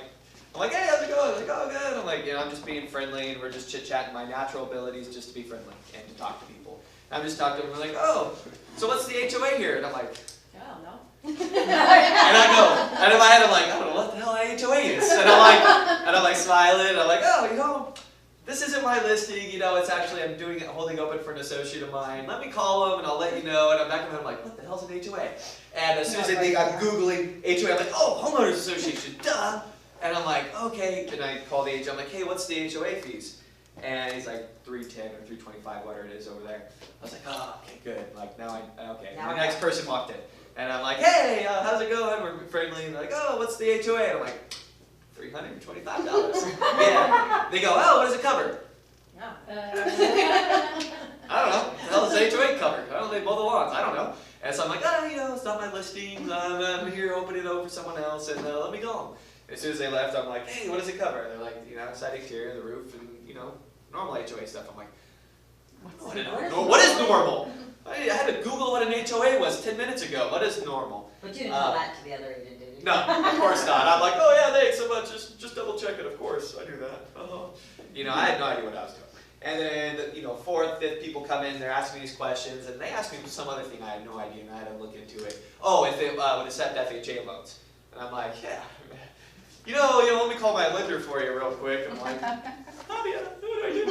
hey, how's it going? Like, oh, good. I'm like, I'm just being friendly, and we're just chit-chatting. My natural ability is just to be friendly and to talk to people. And I'm just talking to them, and they're like, oh, so what's the HOA here? And I'm like, Oh, no. and I go, and in my head I'm like, I don't know what the hell a HOA is. And I'm like smiling, and I'm like, oh, this isn't my listing, it's actually, I'm holding open for an associate of mine. Let me call them and I'll let you know. And I'm back in my head, I'm like, what the hell's an HOA? And as soon as I'm Googling HOA, I'm like, oh, homeowners association, duh. And I'm like, okay. And I call the HOA, I'm like, hey, what's the HOA fees? And he's like, $310 or $325, whatever it is over there. I was like, oh, okay, good. Like, okay. Now The I next know. person walked in. And I'm like, hey, how's it going? We're friendly. And they're like, oh, what's the HOA? And I'm like, $325. Yeah. They go, oh, what does it cover? No. I don't know. What the hell does HOA cover? I don't know. They mow the lawns. I don't know. And so I'm like, it's not my listing. I'm here opening it over for someone else, and let me go. As soon as they left, I'm like, hey, what does it cover? And they're like, side exterior, the roof, and normal HOA stuff. I'm like, what is normal? I had to Google what an HOA was 10 minutes ago. What is normal? But you didn't tell that to the other agent, did you? No, of course not. I'm like, oh yeah, thanks so much. Just double check it. Of course, I do that. I had no idea what I was doing. And then, 4th, 5th people come in. They're asking me these questions, and they asked me some other thing I had no idea, and I had to look into it. Oh, if it would accept FHA loans, and I'm like, yeah. Let me call my lender for you real quick. I'm like, what do I do?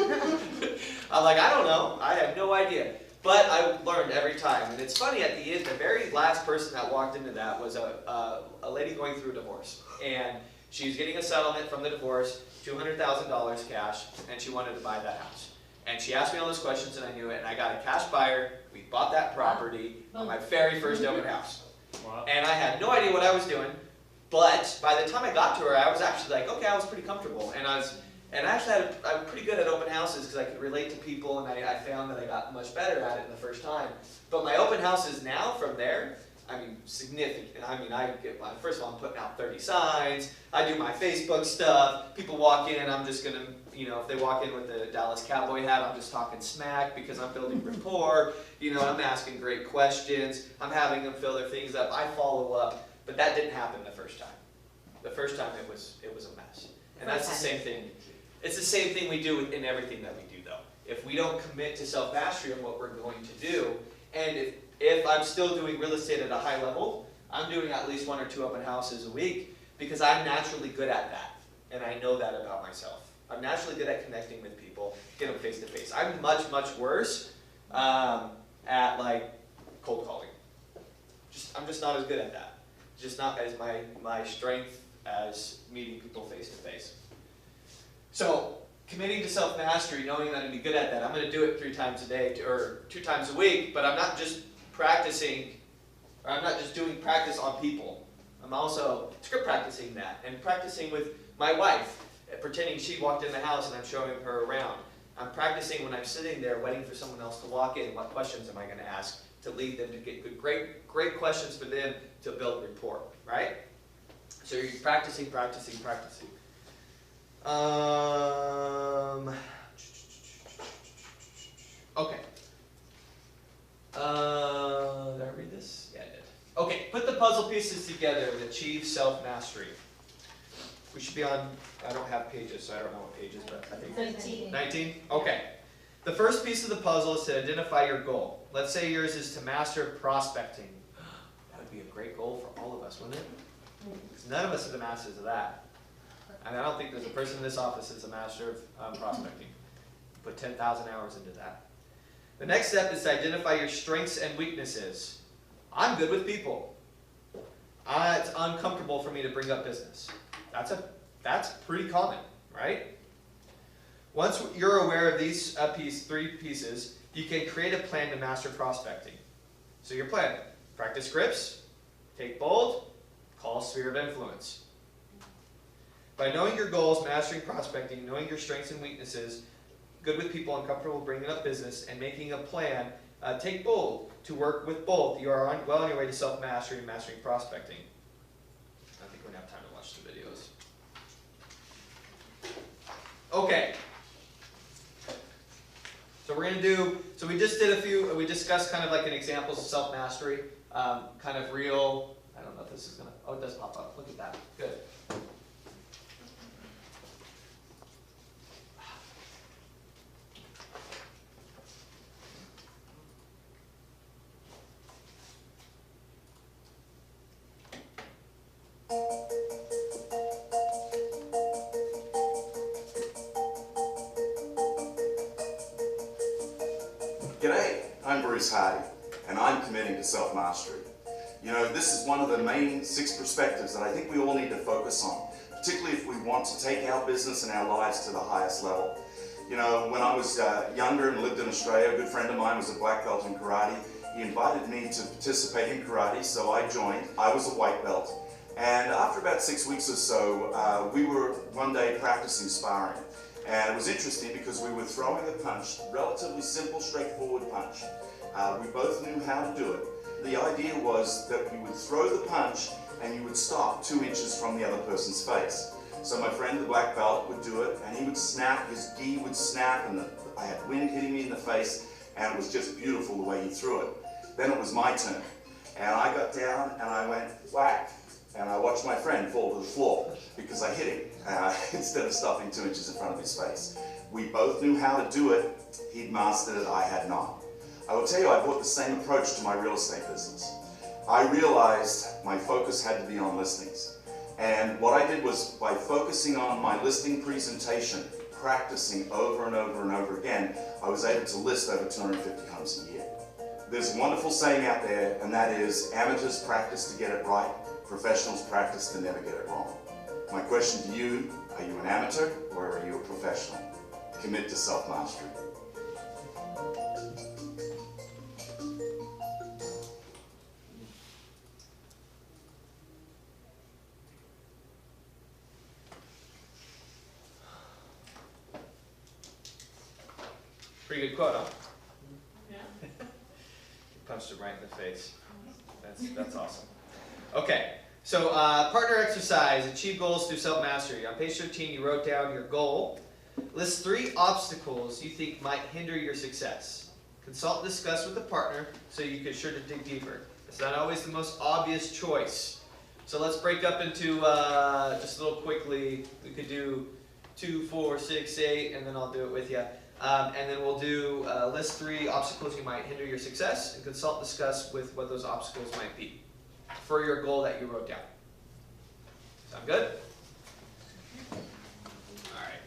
I'm like, I don't know. I have no idea. But I learned every time, and it's funny, at the end, the very last person that walked into that was a lady going through a divorce. And she was getting a settlement from the divorce, $200,000 cash, and she wanted to buy that house. And she asked me all those questions, and I knew it, and I got a cash buyer. We bought that property on my very first open house. Wow. And I had no idea what I was doing, but by the time I got to her, I was actually like, okay, I was pretty comfortable. And I actually I'm pretty good at open houses because I could relate to people, and I found that I got much better at it in the first time. But my open houses now, from there, I mean, significant. I mean, first of all, I'm putting out 30 signs. I do my Facebook stuff. People walk in, I'm just gonna, if they walk in with a Dallas Cowboy hat, I'm just talking smack because I'm building rapport. I'm asking great questions. I'm having them fill their things up. I follow up, but that didn't happen the first time. The first time it was a mess. And that's the same thing. It's the same thing we do in everything that we do, though. If we don't commit to self-mastery on what we're going to do, and if I'm still doing real estate at a high level, I'm doing at least 1 or 2 open houses a week because I'm naturally good at that. And I know that about myself. I'm naturally good at connecting with people, get them face to face. I'm much, much worse at like cold calling. I'm just not as good at that. Just not as my strength as meeting people face to face. So committing to self-mastery, knowing that I'm going to be good at that, I'm going to do it 3 times a day or 2 times a week, but I'm not just practicing, or I'm not just doing practice on people. I'm also script practicing that and practicing with my wife, pretending she walked in the house and I'm showing her around. I'm practicing when I'm sitting there waiting for someone else to walk in. What questions am I going to ask to lead them to get good, great questions for them to build rapport, right? So you're practicing. Okay. Did I read this? Yeah, I did. Okay, put the puzzle pieces together and achieve self-mastery. We should be on, I don't have pages, so I don't know what pages, but I think 19. 19? Okay. The first piece of the puzzle is to identify your goal. Let's say yours is to master prospecting. That would be a great goal for all of us, wouldn't it? Because none of us are the masters of that. And I don't think there's a person in this office that's a master of prospecting. Put 10,000 hours into that. The next step is to identify your strengths and weaknesses. I'm good with people. It's uncomfortable for me to bring up business. That's pretty common, right? Once you're aware of these 3 pieces, you can create a plan to master prospecting. So your plan: practice scripts, take bold, call sphere of influence. By knowing your goals, mastering prospecting, knowing your strengths and weaknesses, good with people, uncomfortable bringing up business, and making a plan, take bold to work with both. You are well on your way to self-mastery and mastering prospecting. I think we're going to have time to watch the videos. Okay. So we're going to do, so we just did we discussed kind of like an examples of self-mastery, kind of real, I don't know if this is going to, oh, it does pop up. Look at that. Good. G'day, I'm Bruce Hardy, and I'm committing to self-mastery. This is one of the main 6 perspectives that I think we all need to focus on, particularly if we want to take our business and our lives to the highest level. When I was younger and lived in Australia, a good friend of mine was a black belt in karate. He invited me to participate in karate, so I joined. I was a white belt, and after about 6 weeks or so, we were one day practicing sparring. And it was interesting because we were throwing a punch, relatively simple, straightforward punch. We both knew how to do it. The idea was that we would throw the punch and you would stop 2 inches from the other person's face. So my friend, the black belt, would do it, and he would snap, his gi would snap, and I had wind hitting me in the face, and it was just beautiful the way he threw it. Then it was my turn, and I got down and I went whack. And I watched my friend fall to the floor because I hit him instead of stopping 2 inches in front of his face. We both knew how to do it. He'd mastered it, I had not. I will tell you, I brought the same approach to my real estate business. I realized my focus had to be on listings. And what I did was, by focusing on my listing presentation, practicing over and over and over again, I was able to list over 250 homes a year. There's a wonderful saying out there, and that is, amateurs practice to get it right, professionals practice to never get it wrong. My question to you, are you an amateur or are you a professional? Commit to self-mastery. Pretty good quote, huh? Yeah. Punched him right in the face. That's awesome. Okay, so partner exercise, achieve goals through self-mastery. On page 13, you wrote down your goal. List 3 obstacles you think might hinder your success. Consult and discuss with a partner so you can sure to dig deeper. It's not always the most obvious choice. So let's break up into, just a little quickly, we could do 2, 4, 6, 8, and then I'll do it with you. And then we'll do list 3 obstacles you might hinder your success, and consult and discuss with what those obstacles might be for your goal that you wrote down. Sound good? All right.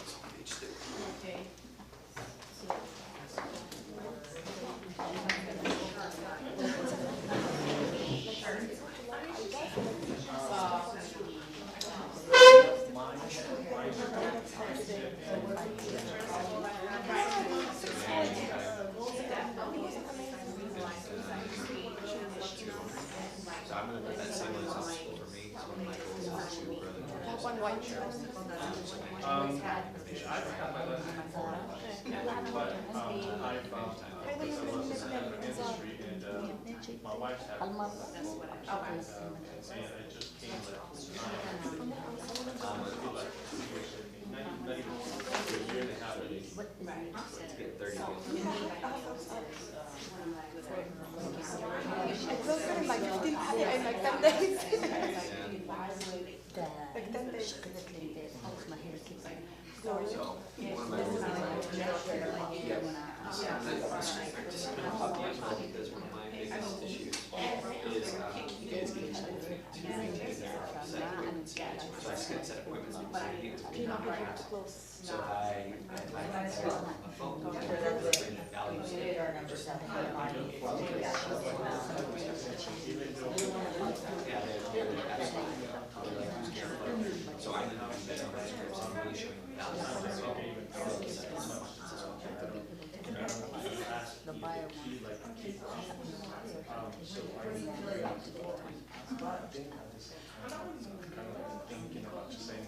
So page 3. Okay. So I'm going to put that same one as obstacle for me. So one of my goals is to grow the business. I've got my lessons before, but because I was in the industry and my wife's having and it just came I feel like not even a year and a half ago. Let's get 30 days. I closed it in like 15 in like 10 days. Yeah. Like 10 days. So one of my goals is because one of my biggest issues is getting people to maintain their set appointments. So I set appointments with my meetings with my so I set up a phone call with values. Yeah, they're absolutely so I'm the better scripts and really showing values as well. The bio thinking about the same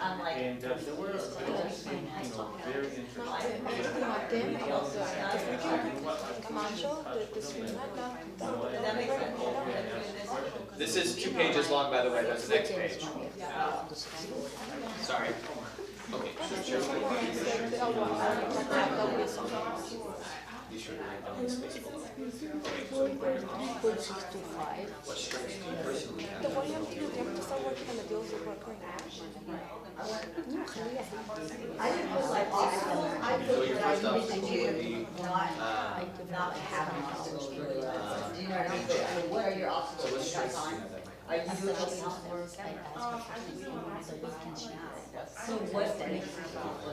I'm like, And there were, you know, very interesting. Martin, Camacho, the That makes sense. This is 2 pages long, by the way, that's the next page. Sorry. Okay. You should write down this Facebook. What strengths do you personally have? طب هو يمكن تصور كده مديوز working I didn't put like obstacles, I So put your what I first needed to obstacle do, would be, not have an obstacle. Do you know what I mean? But, I mean, what are your so obstacles? what Is that strengths do you time? have that might? Are you doing anything else? So what makes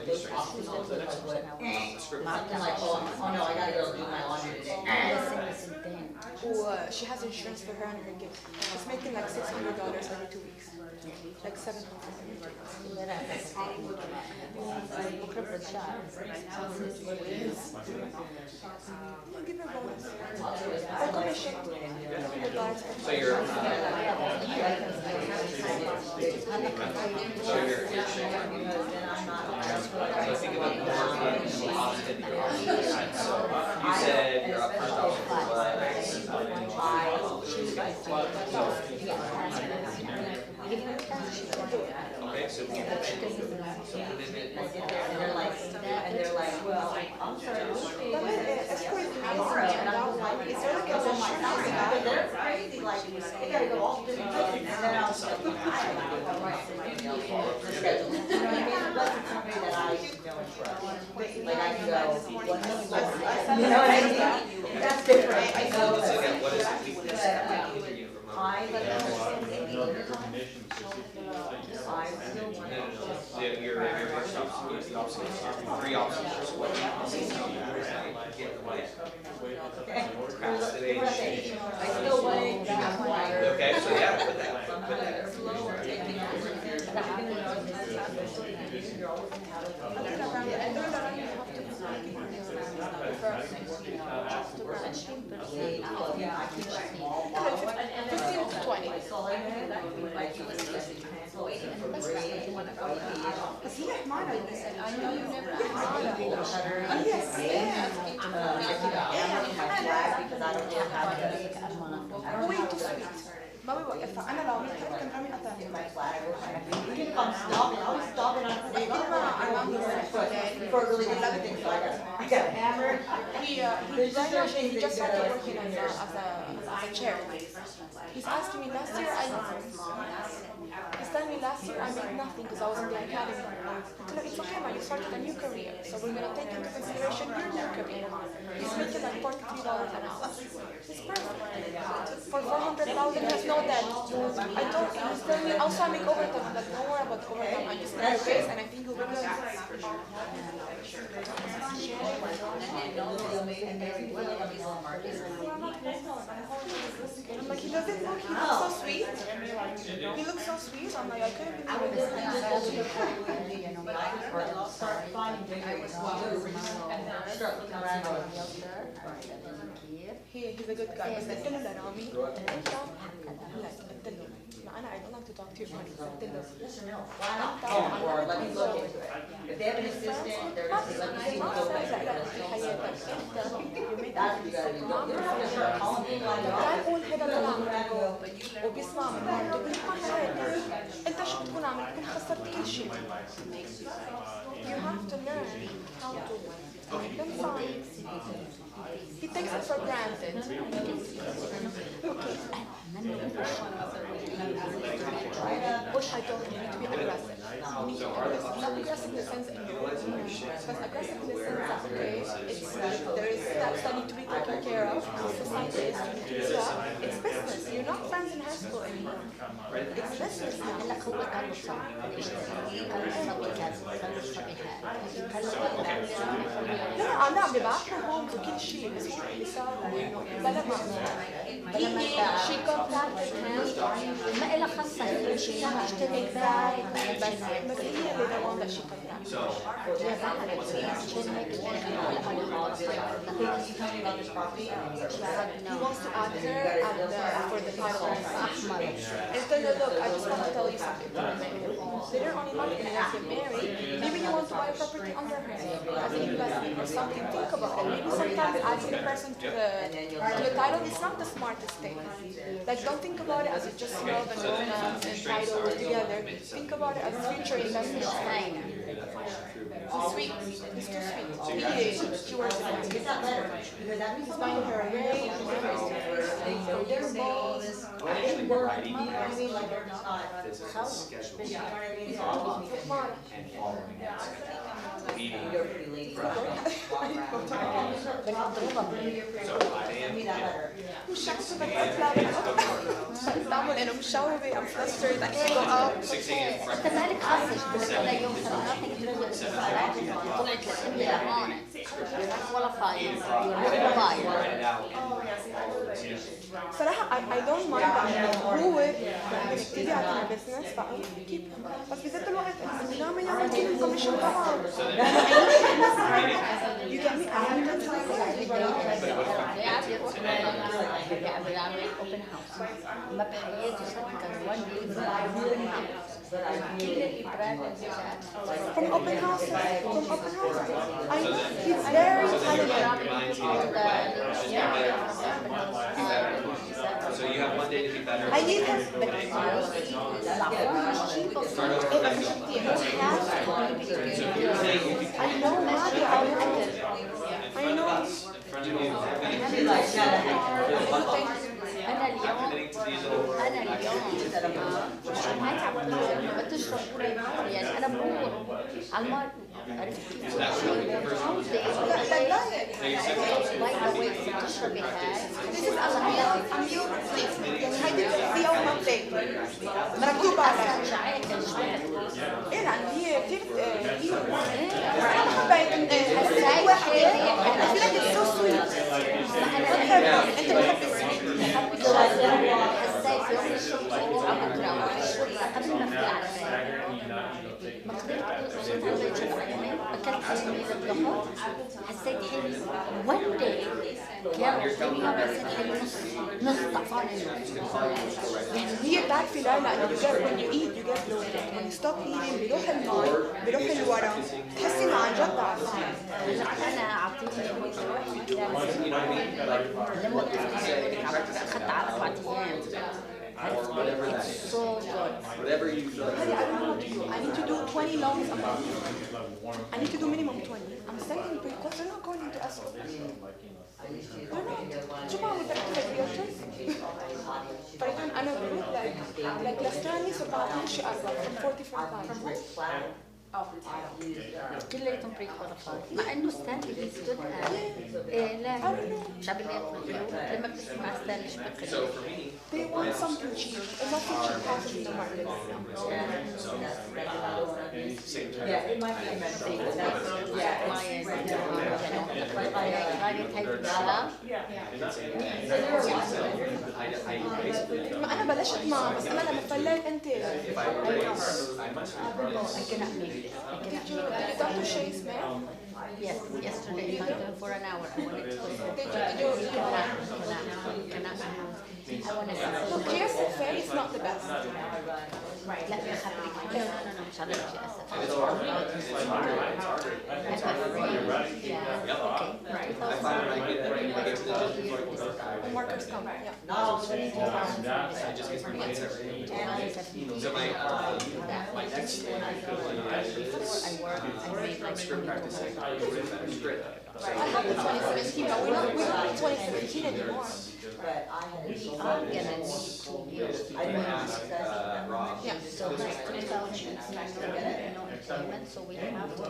those obstacles look like what? Something like, oh no, I gotta go do my laundry today. She has insurance for her and her kids. She's making like $600 every 2 weeks. Like $700. Give her bonus. Or commission. So you're, so you're so think about more of the opposite, the opposite side. So you said your first obstacle okay, so And they're like, well, I'm sorry, tomorrow, and I'm like, it's really good on my calendar, but they're crazy, like, they gotta go off to the and then I'll just, I don't know, right, the schedule, you know what I mean? Unless it's somebody that I know and trust, like, I can go, what's the story? You know what I mean? That's different, I know, let's look at what is the weakness that might hinder you from I, I still want your first obstacle is the obstacle. 3 obstacles. What obstacles do you get in the way? Procrastination. I still wait, that's why. Okay, so yeah, put that. ما بوقفها انا لو عملت هيك كان رامي قطعني Even if I'm stopping, I was stopping on the before I really did anything, so I got hammered. he just started working as a chair. He's asking me last year he's telling me last year I made nothing because I was in the academy. It's okay, man, you started a new career, so we're gonna take into consideration your new career. He's making like $43 an hour. It's perfect. For $400,000 he has no debt. I told him, he's telling me also I make overtime. I'm like, don't worry about overtime. I just make a raise and I think he'll be good. I'm like, he doesn't look, he looks so sweet. He looks so sweet. I'm like, I couldn't believe it. Start finding videos, start looking around. He's a good guy. بس قلت له لرامي انت قلت له ما انا I don't like to talk to your money. قلت له Yes or no? Why not? Or let me look into it. If they have an assistant, they're gonna say, let me see what's over there. That's what you gotta do. You don't have to start calling people like تعال that. قول هذا طلع وبيسمع من مرته بيقول لك انت شو بتكون عملت؟ بتكون خسرت كل شيء. You have to learn how to win. That's fine. He takes it for granted. Which I don't need to be aggressive. You need to be aggressive. Not aggressive in the sense that but aggressive in the sense that okay, there is steps that need to be taken care of. Society is you need to do that. It's business. You're not friends in high school anymore. It's business now. لا انا عم ببعث له هون وكل شيء بس هو اللي صار انه بلا ما she contacted him ما إلها خاصة and she managed to make that, but هي اللي the one that she put down. So, what's the next? Can you tell me about this property? He wants to add her for the title. And tell her, look, I just want to tell you something. Later on in life, when you guys get married, maybe you want to buy a property under her name as an investment or something. Think about it. Maybe sometimes adding a person to the title is not the smartest thing. Like, don't think about it as just love and romance and title together. Think about it as future investment. He's sweet. He's too sweet. She works in it. It's that letter, because that means He's buying her a ring. they're balls, they work, you know what I mean, like they're just not. Schedule You know what I mean? So I'll just Come on. and following it. Meeting. You're a pretty lady. So 5 Give me a.m. that letter. مش عارفة بعمل أنا مشاوبة I'm frustrated I can't go out 6 a.m. انت مالك خاصك لا يوم nothing to do with this. طلعت لك هون ولا فايل ولا فايل. Write it out. صراحة I don't mind that هو بنبتدي على business فأكيد بس بذات الوقت دائما يعمل كل الكوميشن تبعه. You get me? I بعمل open house. ما بحياتي كان one day from open house. I know he's very talented. So you have one day to be better. I need him. I know Nadia. I know. In front of you. أنا اليوم بتشرب يعني أنا بروح على المار عرفت كيف؟ بتشربي هاي This is I'm new. هيدي في أول ما بتاكل مكتوبة على إيه يعني هي كتير حبيت واحد I feel like it's so sweet. أنت بتحب السويت. حسيت يوم الشرب عم بتراوح قبل ما أطلع على ما قدرت أكلت حلوين الظهر حسيت حلو one day كانت الدنيا بس حلو نص طعفان يعني هي بتعرفي لا you get when you eat you get bloated when you stop eating بيروح الماء بيروح الورم تحسي إنه عن جد عارفين. أنا أعطيني أخذت على 4 أيام. So good. Whatever you feel like. I don't know what to do. I need to do 20 lungs a month. I need to do minimum 20. I'm saying because they're not going into ESO. They're not. شو بعمل بركز realtors? فريقاً أنا بقول like last time you about شيء أربعة from 45. كلياتهم بريك كواليفايد مع انه ستانلي بيزدد لا شعب اللي ياكل لما بتسمع ستانلي شو بتقول So for me, They want something cheap. And nothing cheap happens in the market. same time. Yeah, it might be I basically don't. ما أنا بلشت معه بس أنا لما فليت أنت. If I replace, I must replace. I cannot make this. I cannot Did you make talk to Shay Smith? Yes, yesterday I talked to him for an hour. I wanted to Did you cannot. I want to Look, Kirsten Fair is not the best. لا يا خبرك no مش عارفة شيء It's harder. It's harder. It's harder. Yeah, okay. I find when I get to the judging point, it's like, The markers come, yeah. I just get my mindset ready. So my next one I feel like is I'm script practicing. Script. I have the 2017, but we don't need 2017 anymore. But I had a I'm gonna need 2 years. I ask Rob. Yeah. So like 2000 no employment, so we have to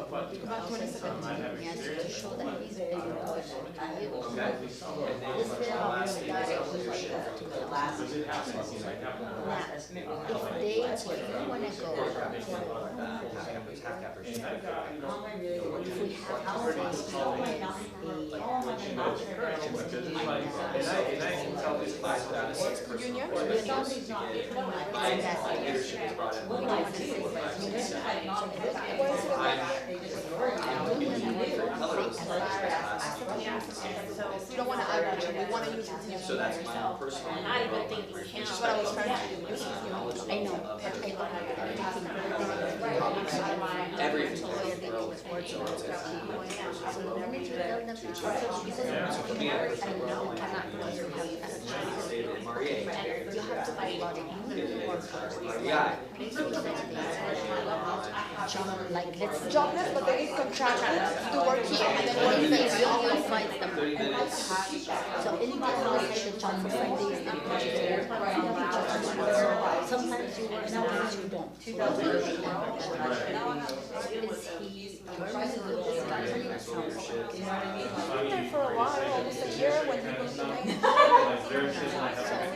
About 2017. yes, to show that he's able to Okay. And then my last thing is leadership. if you wanna go Half cappers. if we have houses And I can tell this class without a 6 person. Junior? I leadership is brought in. Well, I see. We don't wanna add that, we wanna use it. So that's my own personal. Not even thinking Which count. is what I was trying to do. I know, Everything. So So for me, I personally, David Marie. Jobless, but they get contracted to work here, and then what do they do? 30 minutes. So anyone who has the job for 5 days and sometimes you work, sometimes you don't. Is he I've been there for a while, almost a year when he was doing.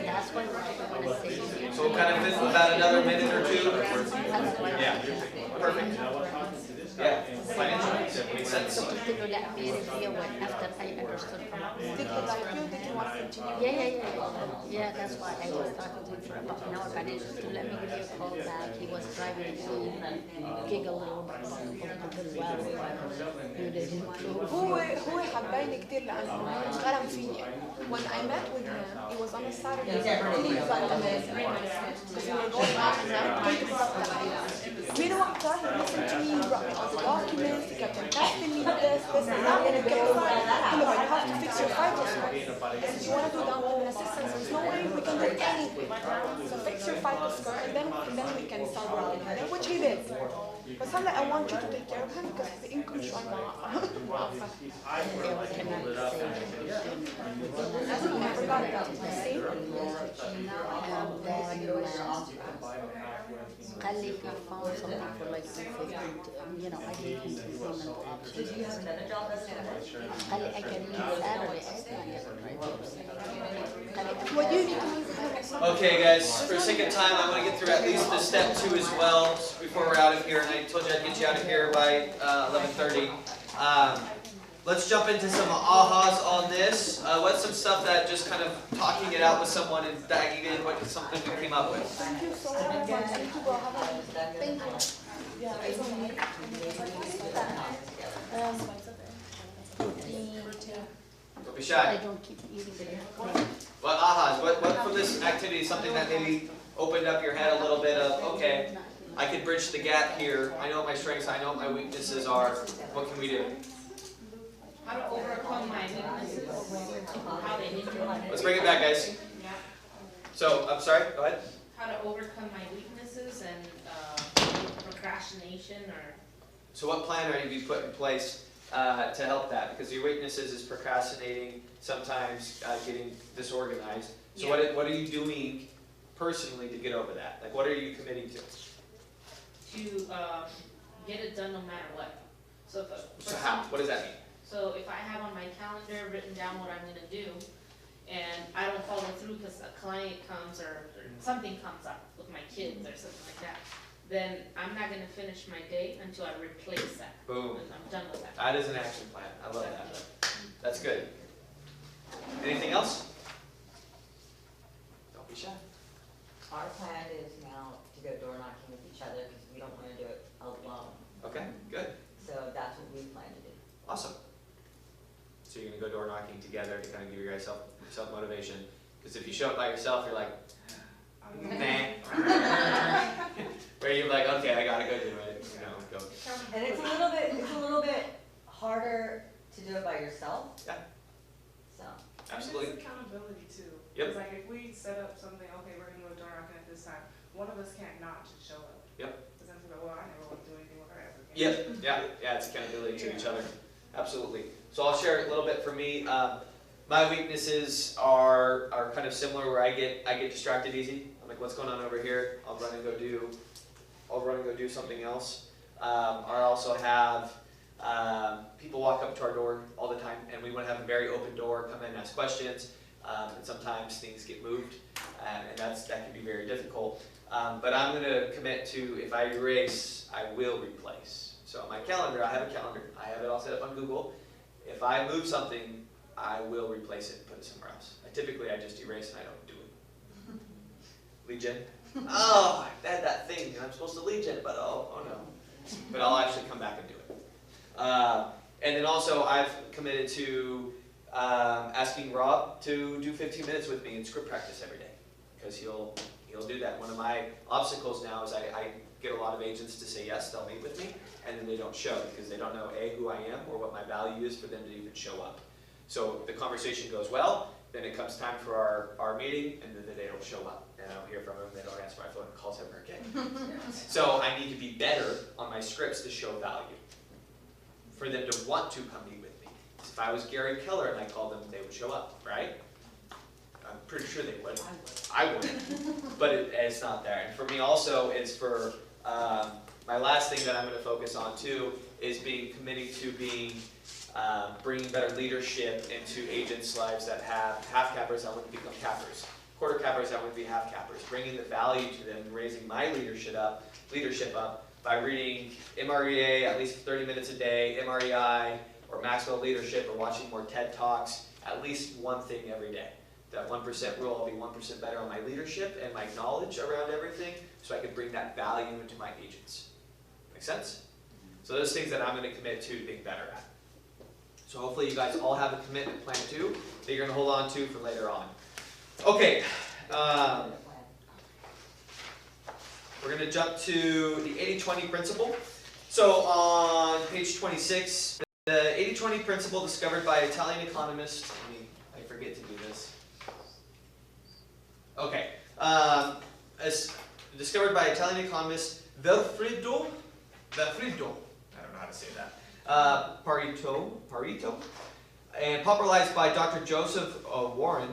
That's why we're gonna say. So we'll kind of fit about another minute or two. Yeah, perfect. Yeah, financial makes sense. So it did let me review it after I understood from Did he like you? Did you want to continue? Yeah, that's why I was talking to him for about an hour, but he just let me give you a call back. He was driving to giggle a little bit about the well. هو حبايني كتير لأنه غرم فيني. When I met with him, it was on a Saturday. Because we were going out and I couldn't stop the idea. من وقتها he listened to me, he brought me all the documents, he kept on testing me with this, and that, and he kept on saying, you have to fix your fiber score. I said, you want to do down payment assistance? There's no way we can do anything. So fix your fiber score and then we can start working on it, which he did. But someday I want you to take care of him because his income is right now. I forgot about it. See? قال لي he found something for like 250, I gave him the payment option. قال لي I can leave Saturday, I still get it right. What do you need to move him? Okay, guys, for the sake of time, I want to get through at least the step 2 as well before we're out of here. And I told you I'd get you out of here by 11:30. Let's jump into some ahas on this. What's some stuff that just kind of talking it out with someone and diving in? What is something we came up with? Thank you so much. I need to go have a thank you. Yeah, it's okay. Don't be I shy. don't keep eating it. What ahas? What from this activity is something that maybe opened up your head a little bit of, okay, I could bridge the gap here. I know what my strengths, I know what my weaknesses are. What can we do? How to overcome my weaknesses, how they hinder me. Let's bring it back, guys. So, I'm sorry, go ahead. How to overcome my weaknesses and procrastination or. So what plan are you put in place to help that? Because your weaknesses is procrastinating, sometimes getting disorganized. So Yeah. what are you doing personally to get over that? Like what are you committing to? To get it done no matter what. So if So how? What does that mean? So if I have on my calendar written down what I'm gonna do, and I don't follow through because a client comes or something comes up with my kids or something like that, then I'm not gonna finish my day until I replace that. Boom. And I'm done with that. That is an action plan. I love that. That's good. Anything else? Don't be shy. Our plan is now to go door knocking with each other because we don't want to do it alone. Okay, good. So that's what we plan to do. Awesome. So you're gonna go door knocking together to kind of give yourself motivation. Because if you show up by yourself, you're like, nah. Where you're like, okay, I gotta go do it. Go. And it's a little bit harder to do it by yourself. Yeah. So. Absolutely. And it's accountability too. Yep. It's like if we set up something, okay, we're gonna go door knocking at this time, one of us can't not just show up. Yep. Because then people go, well, I never want to do anything with her ever again. Yep, yeah, it's accountability to each other, absolutely. So I'll share a little bit for me. My weaknesses are kind of similar where I get distracted easy. I'm like, what's going on over here? I'll run and go do something else. I also have people walk up to our door all the time, and we want to have a very open door, come in and ask questions, and sometimes things get moved, and that can be very difficult. But I'm going to commit to, if I erase, I will replace. So on my calendar, I have a calendar. I have it all set up on Google. If I move something, I will replace it and put it somewhere else. I just erase and I don't do it. Legion? Oh, that thing, and I'm supposed to lead gen, but oh no. But I'll actually come back and do it. And then also I've committed to asking Rob to do 15 minutes with me in script practice every day, because he'll do that. One of my obstacles now is I get a lot of agents to say yes, they'll meet with me, and then they don't show because they don't know A, who I am, or what my value is for them to even show up. So the conversation goes well, then it comes time for our meeting, and then they don't show up. And I don't hear from them, they don't answer my phone calls ever again. So I need to be better on my scripts to show value, for them to want to come meet with me. If I was Gary Keller and I called them, they would show up, right? I'm pretty sure they would. I wouldn't, but it's not there. And for me also, it's for my last thing that I'm going to focus on too is committing to bringing better leadership into agents' lives that have half cappers that want to become cappers, quarter cappers that want to be half cappers, bringing the value to them, and raising my leadership up by reading MREA at least 30 minutes a day, MREI or Maxwell Leadership, or watching more TED Talks, at least one thing every day. That 1% rule, I'll be 1% better on my leadership and my knowledge around everything, so I can bring that value into my agents. Make sense? So those things that I'm going to commit to being better at. So hopefully you guys all have a commitment plan too that you're going to hold on to for later on. Okay. We're going to jump to the 80-20 principle. So on page 26, the 80-20 principle discovered by Italian economist, I forget to do this. Okay. Discovered by Italian economist Vilfredo, I don't know how to say that, Pareto, and popularized by Dr. Joseph Warren,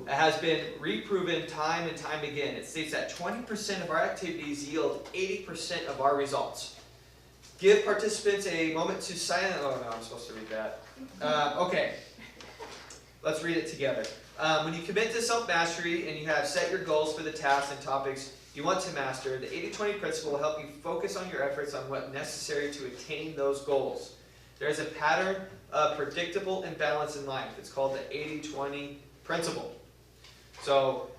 has been reproven time and time again. It states that 20% of our activities yield 80% of our results. Give participants a moment to silence. Oh no, I'm supposed to read that. Okay, let's read it together. When you commit to self-mastery and you have set your goals for the tasks and topics you want to master, the 80-20 principle will help you focus on your efforts on what's necessary to attain those goals. There is a pattern of predictable imbalance in life. It's called the 80-20 principle. So,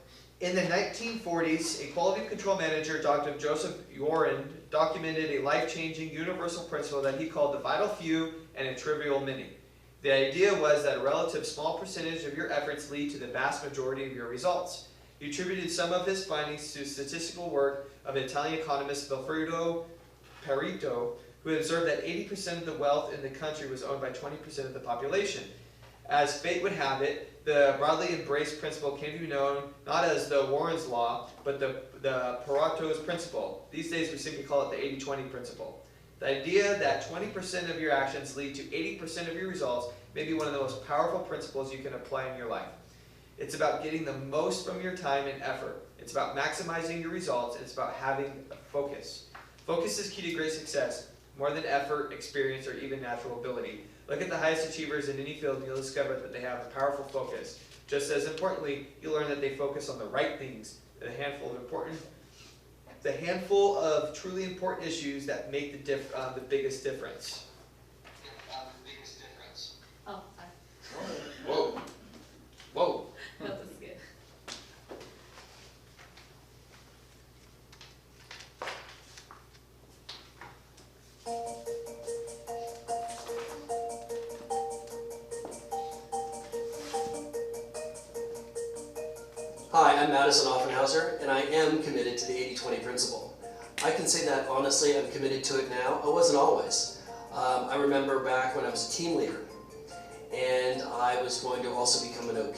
in the 1940s, a quality control manager, Dr. Joseph Warren, documented a life-changing universal principle that he called the vital few and a trivial many. The idea was that a relative small percentage of your efforts lead to the vast majority of your results. He attributed some of his findings to statistical work of Italian economist Vilfredo Pareto, who observed that 80% of the wealth in the country was owned by 20% of the population. As fate would have it, the broadly embraced principle came to be known not as the Warren's Law, but the Pareto's principle. These days we simply call it the 80-20 principle. The idea that 20% of your actions lead to 80% of your results may be one of the most powerful principles you can apply in your life. It's about getting the most from your time and effort. It's about maximizing your results. It's about having a focus. Focus is key to great success, more than effort, experience, or even natural ability. Look at the highest achievers in any field and you'll discover that they have a powerful focus. Just as importantly, you'll learn that they focus on the right things, the handful of truly important issues that make the biggest difference. Oh, sorry. Whoa. Whoa. That was good. Hi, I'm Madison Offenhauser, and I am committed to the 80-20 principle. I can say that honestly, I'm committed to it now. I wasn't always. I remember back when I was a team leader, and I was going to also become an OP.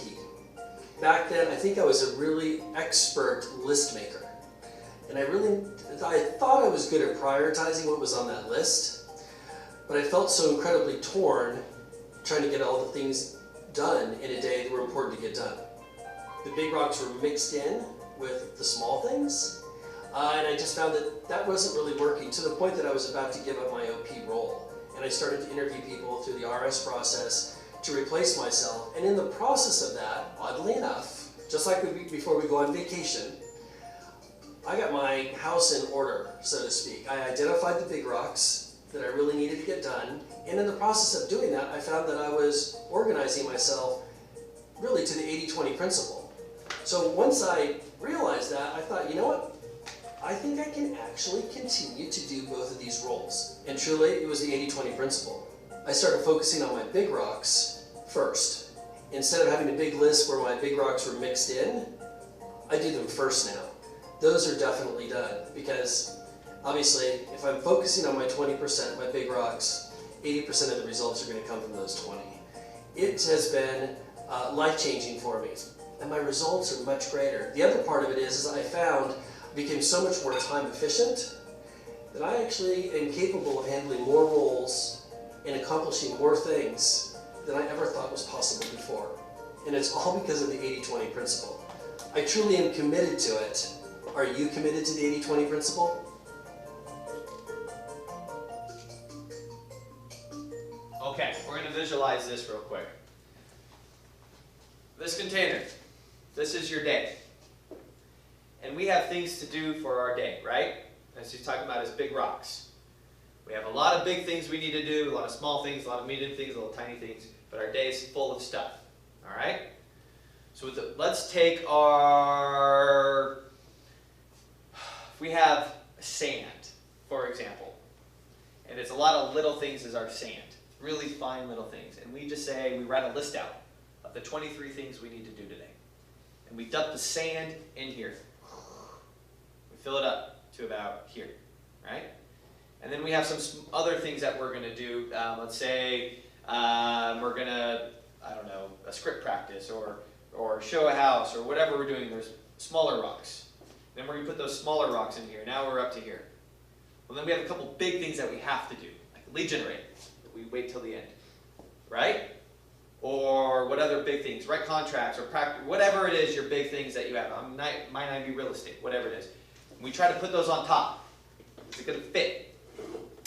Back then, I think I was a really expert list maker. And I thought I was good at prioritizing what was on that list, but I felt so incredibly torn trying to get all the things done in a day that were important to get done. The big rocks were mixed in with the small things, and I just found that wasn't really working, to the point that I was about to give up my OP role. And I started to interview people through the RS process to replace myself, and in the process of that, oddly enough, just like before we go on vacation, I got my house in order, so to speak. I identified the big rocks that I really needed to get done, and in the process of doing that, I found that I was organizing myself really to the 80-20 principle. So once I realized that, I thought, you know what? I think I can actually continue to do both of these roles. And truly, it was the 80-20 principle. I started focusing on my big rocks first. Instead of having a big list where my big rocks were mixed in, I do them first now. Those are definitely done because obviously if I'm focusing on my 20%, my big rocks, 80% of the results are going to come from those 20. It has been life-changing for me and my results are much greater. The other part of it is I found I became so much more time efficient that I actually am capable of handling more roles and accomplishing more things than I ever thought was possible before. And it's all because of the 80-20 principle. I truly am committed to it. Are you committed to the 80-20 principle? Okay, we're going to visualize this real quick. This container, this is your day. And we have things to do for our day, right? As he's talking about his big rocks. We have a lot of big things we need to do, a lot of small things, a lot of medium things, a little tiny things, but our day is full of stuff, all right? So let's take our, if we have sand, for example, and it's a lot of little things as our sand, really fine little things, and we just say, we write a list out of the 23 things we need to do today. And we dump the sand in here. We fill it up to about here, right? And then we have some other things that we're going to do. Let's say we're going to, I don't know, a script practice or show a house or whatever we're doing. There's smaller rocks. Then we're going to put those smaller rocks in here. Now we're up to here. Well, then we have a couple big things that we have to do, like lead generate. We wait till the end, right? Or what other big things? Write contracts or practice, whatever it is, your big things that you have. Might not be real estate, whatever it is. We try to put those on top. Is it going to fit?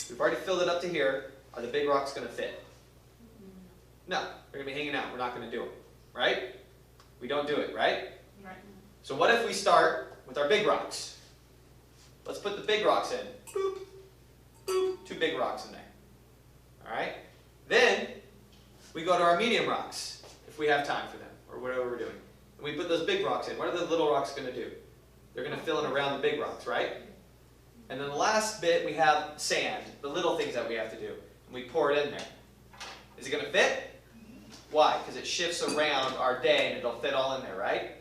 We've already filled it up to here. Are the big rocks going to fit? No, they're going to be hanging out. We're not going to do them, right? We don't do it, right? Right. So what if we start with our big rocks? Let's put the big rocks in. Boop, boop, 2 big rocks in there. All right? Then we go to our medium rocks, if we have time for them, or whatever we're doing. And we put those big rocks in. What are the little rocks going to do? They're going to fill in around the big rocks, right? And then the last bit, we have sand, the little things that we have to do. And we pour it in there. Is it going to fit? Why? Because it shifts around our day and it'll fit all in there, right?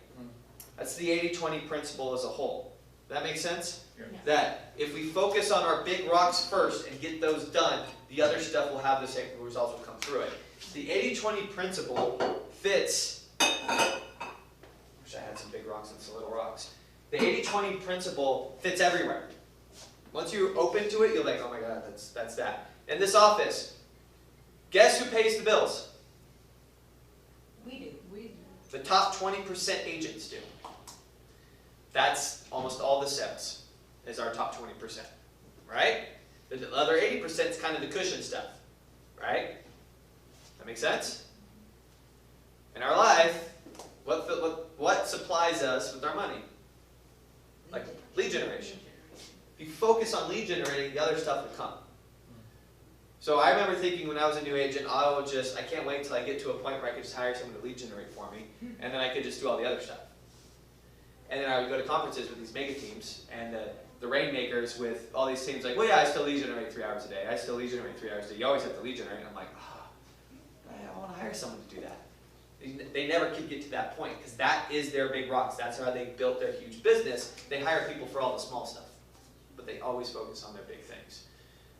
That's the 80-20 principle as a whole. Does that make sense? Yeah. That if we focus on our big rocks first and get those done, the other stuff will have the same results will come through it. The 80-20 principle fits, wish I had some big rocks and some little rocks. The 80-20 principle fits everywhere. Once you're open to it, you're like, oh my God, that's that. In this office, guess who pays the bills? We do. The top 20% agents do. That's almost all the sales, is our top 20%, right? The other 80% is kind of the cushion stuff, right? That make sense? In our life, what supplies us with our money? Like lead generation. If you focus on lead generating, the other stuff will come. So I remember thinking when I was a new agent, I can't wait till I get to a point where I could just hire someone to lead generate for me, and then I could just do all the other stuff. And then I would go to conferences with these mega teams, and the rainmakers with all these teams like, well, yeah, I still lead generate 3 hours a day. I still lead generate 3 hours a day. You always have to lead generate. And I'm like, I want to hire someone to do that. They never could get to that point because that is their big rocks. That's how they built their huge business. They hire people for all the small stuff, but they always focus on their big things.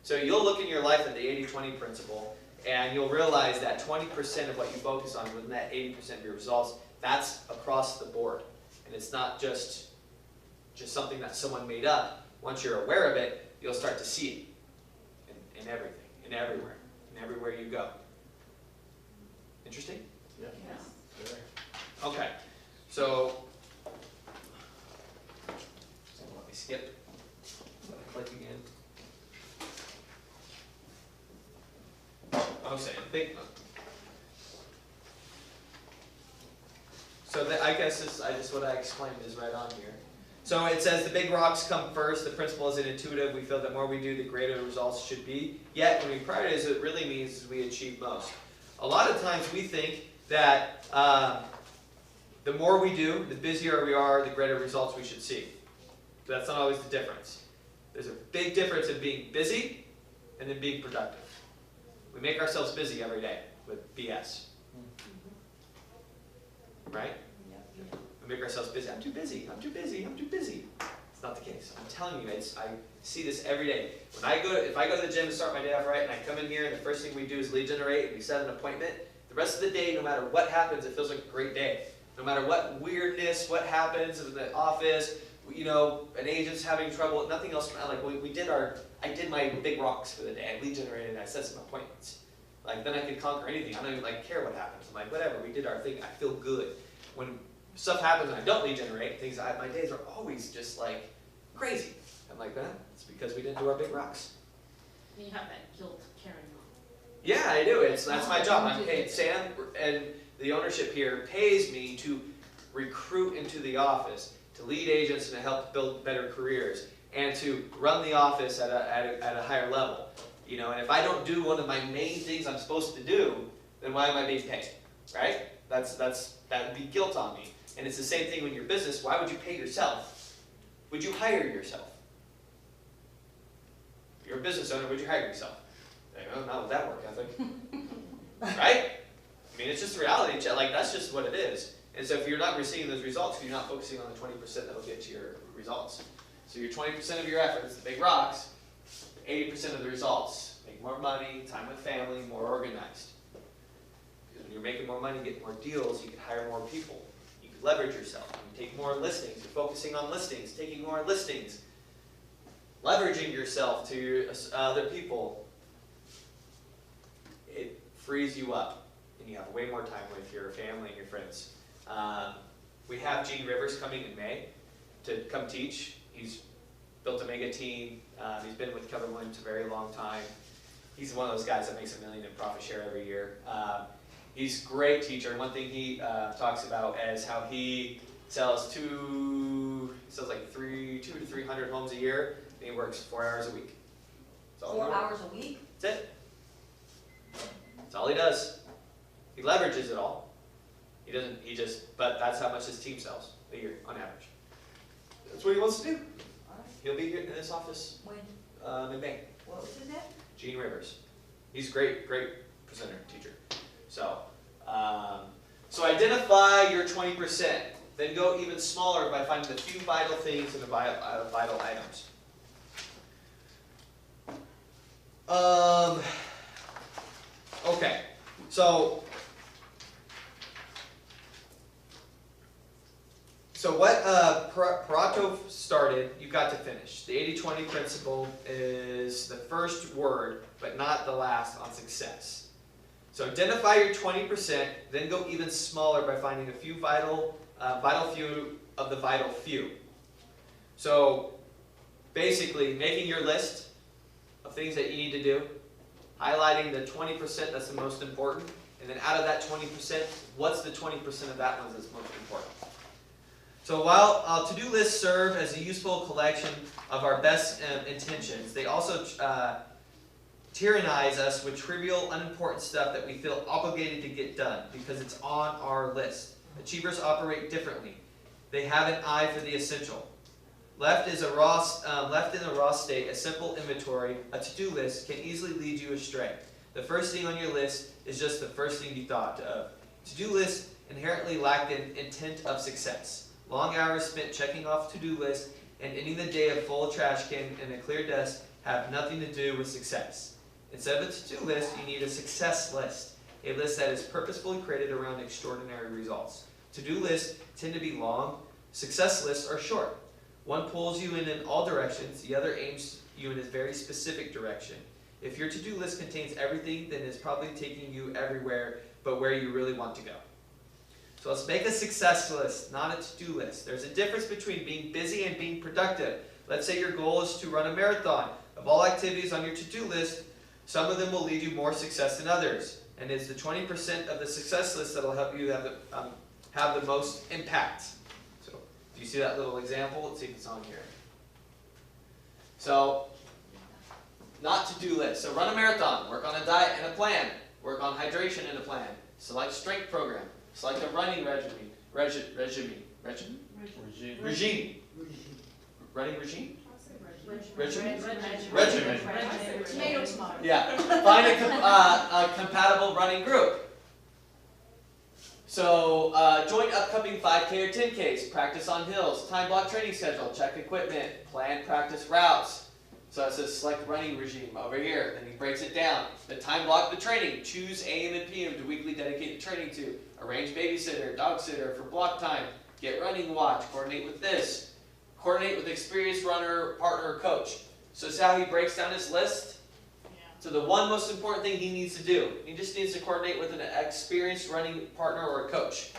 So you'll look in your life at the 80-20 principle, and you'll realize that 20% of what you focus on within that 80% of your results, that's across the board. And it's not just something that someone made up. Once you're aware of it, you'll start to see it in everything, in everywhere you go. Interesting? Yeah. Yes. Okay, so let me skip. Click again. Oh, say big. So I guess what I explained is right on here. So it says the big rocks come first. The principle isn't intuitive. We feel the more we do, the greater the results should be. Yet when we prioritize, it really means we achieve most. A lot of times we think that the more we do, the busier we are, the greater results we should see. but that's not always the difference. There's a big difference in being busy and then being productive. We make ourselves busy every day with BS. Right? We make ourselves busy. I'm too busy, I'm too busy, I'm too busy. It's not the case. I'm telling you, I see this every day. If I go to the gym and start my day off right, and I come in here, and the first thing we do is lead generate, and we set an appointment, the rest of the day, no matter what happens, it feels like a great day. No matter what weirdness, what happens in the office, you know, an agent's having trouble, nothing else. Like I did my big rocks for the day. I lead generated, and I set some appointments. Like then I could conquer anything. I don't even care what happens. I'm like, whatever, we did our thing. I feel good. When stuff happens and I don't lead generate, my days are always just like crazy. I'm like, it's because we didn't do our big rocks. And you have that guilt carrying on. Yeah, I do. That's my job. I'm paid. Sam and the ownership here pays me to recruit into the office, to lead agents and to help build better careers, and to run the office at a higher level. You know, and if I don't do one of my main things I'm supposed to do, then why am I being paid? Right? That would be guilt on me. And it's the same thing when you're business. Why would you pay yourself? Would you hire yourself? If you're a business owner, would you hire yourself? Not with that work ethic. Right? I mean, it's just a reality check. Like, that's just what it is. And so if you're not receiving those results, you're not focusing on the 20% that'll get you your results. So your 20% of your efforts, the big rocks, 80% of the results. Make more money, time with family, more organized. Because when you're making more money, get more deals, you can hire more people. You can leverage yourself. You can take more listings. You're focusing on listings, taking more listings. Leveraging yourself to your, other people. It frees you up. And you have way more time with your family and your friends. We have Gene Rivers coming in May to come teach. He's built a mega team. He's been with Keller Williams a very long time. He's one of those guys that makes $1 million in profit share every year. He's a great teacher. One thing he talks about is how he sells like 200 to 300 homes a year, and he works 4 hours a week. 4 hours a week? That's it. That's all he does. He leverages it all. But that's how much his team sells a year on average. That's what he wants to do. He'll be here in this office When? in May. What was his name? Gene Rivers. He's a great presenter, teacher. So identify your 20%. Then go even smaller by finding the few vital things and the vital items. Okay, so what Pareto started, you got to finish. The 80-20 principle is the first word, but not the last on success. So identify your 20%, then go even smaller by finding a few vital few of the vital few. So basically, making your list of things that you need to do, highlighting the 20% that's the most important, and then out of that 20%, what's the 20% of that one that's most important? So while to-do lists serve as a useful collection of our best intentions, they also tyrannize us with trivial, unimportant stuff that we feel obligated to get done because it's on our list. Achievers operate differently. They have an eye for the essential. Left in a raw state, a simple inventory, a to-do list, can easily lead you astray. The first thing on your list is just the first thing you thought of. To-do lists inherently lack the intent of success. Long hours spent checking off to-do lists and ending the day a full trash can and a clear desk have nothing to do with success. Instead of a to-do list, you need a success list, a list that is purposefully created around extraordinary results. To-do lists tend to be long, success lists are short. One pulls you in all directions, the other aims you in a very specific direction. If your to-do list contains everything, then it's probably taking you everywhere but where you really want to go. So let's make a success list, not a to-do list. There's a difference between being busy and being productive. Let's say your goal is to run a marathon. Of all activities on your to-do list, some of them will lead you more success than others. And it's the 20% of the success list that will help you have the most impact. So, do you see that little example? Let's see if it's on here. So, not to-do list. So run a marathon, work on a diet and a plan, work on hydration and a plan, select strength program, select a running regime. running regime? Regimen. Tomato, tomato. Yeah, find a compatible running group. So, join upcoming 5K or 10Ks, practice on hills, time block training schedule, check equipment, plan practice routes. So it says select running regime over here, then he breaks it down. The time block the training, choose AM and PM to weekly dedicate the training to, arrange babysitter, dog sitter for block time, get running watch, coordinate with this, coordinate with experienced runner, partner, or coach. So this is how he breaks down his list. So the one most important thing he needs to do, he just needs to coordinate with an experienced running partner or a coach.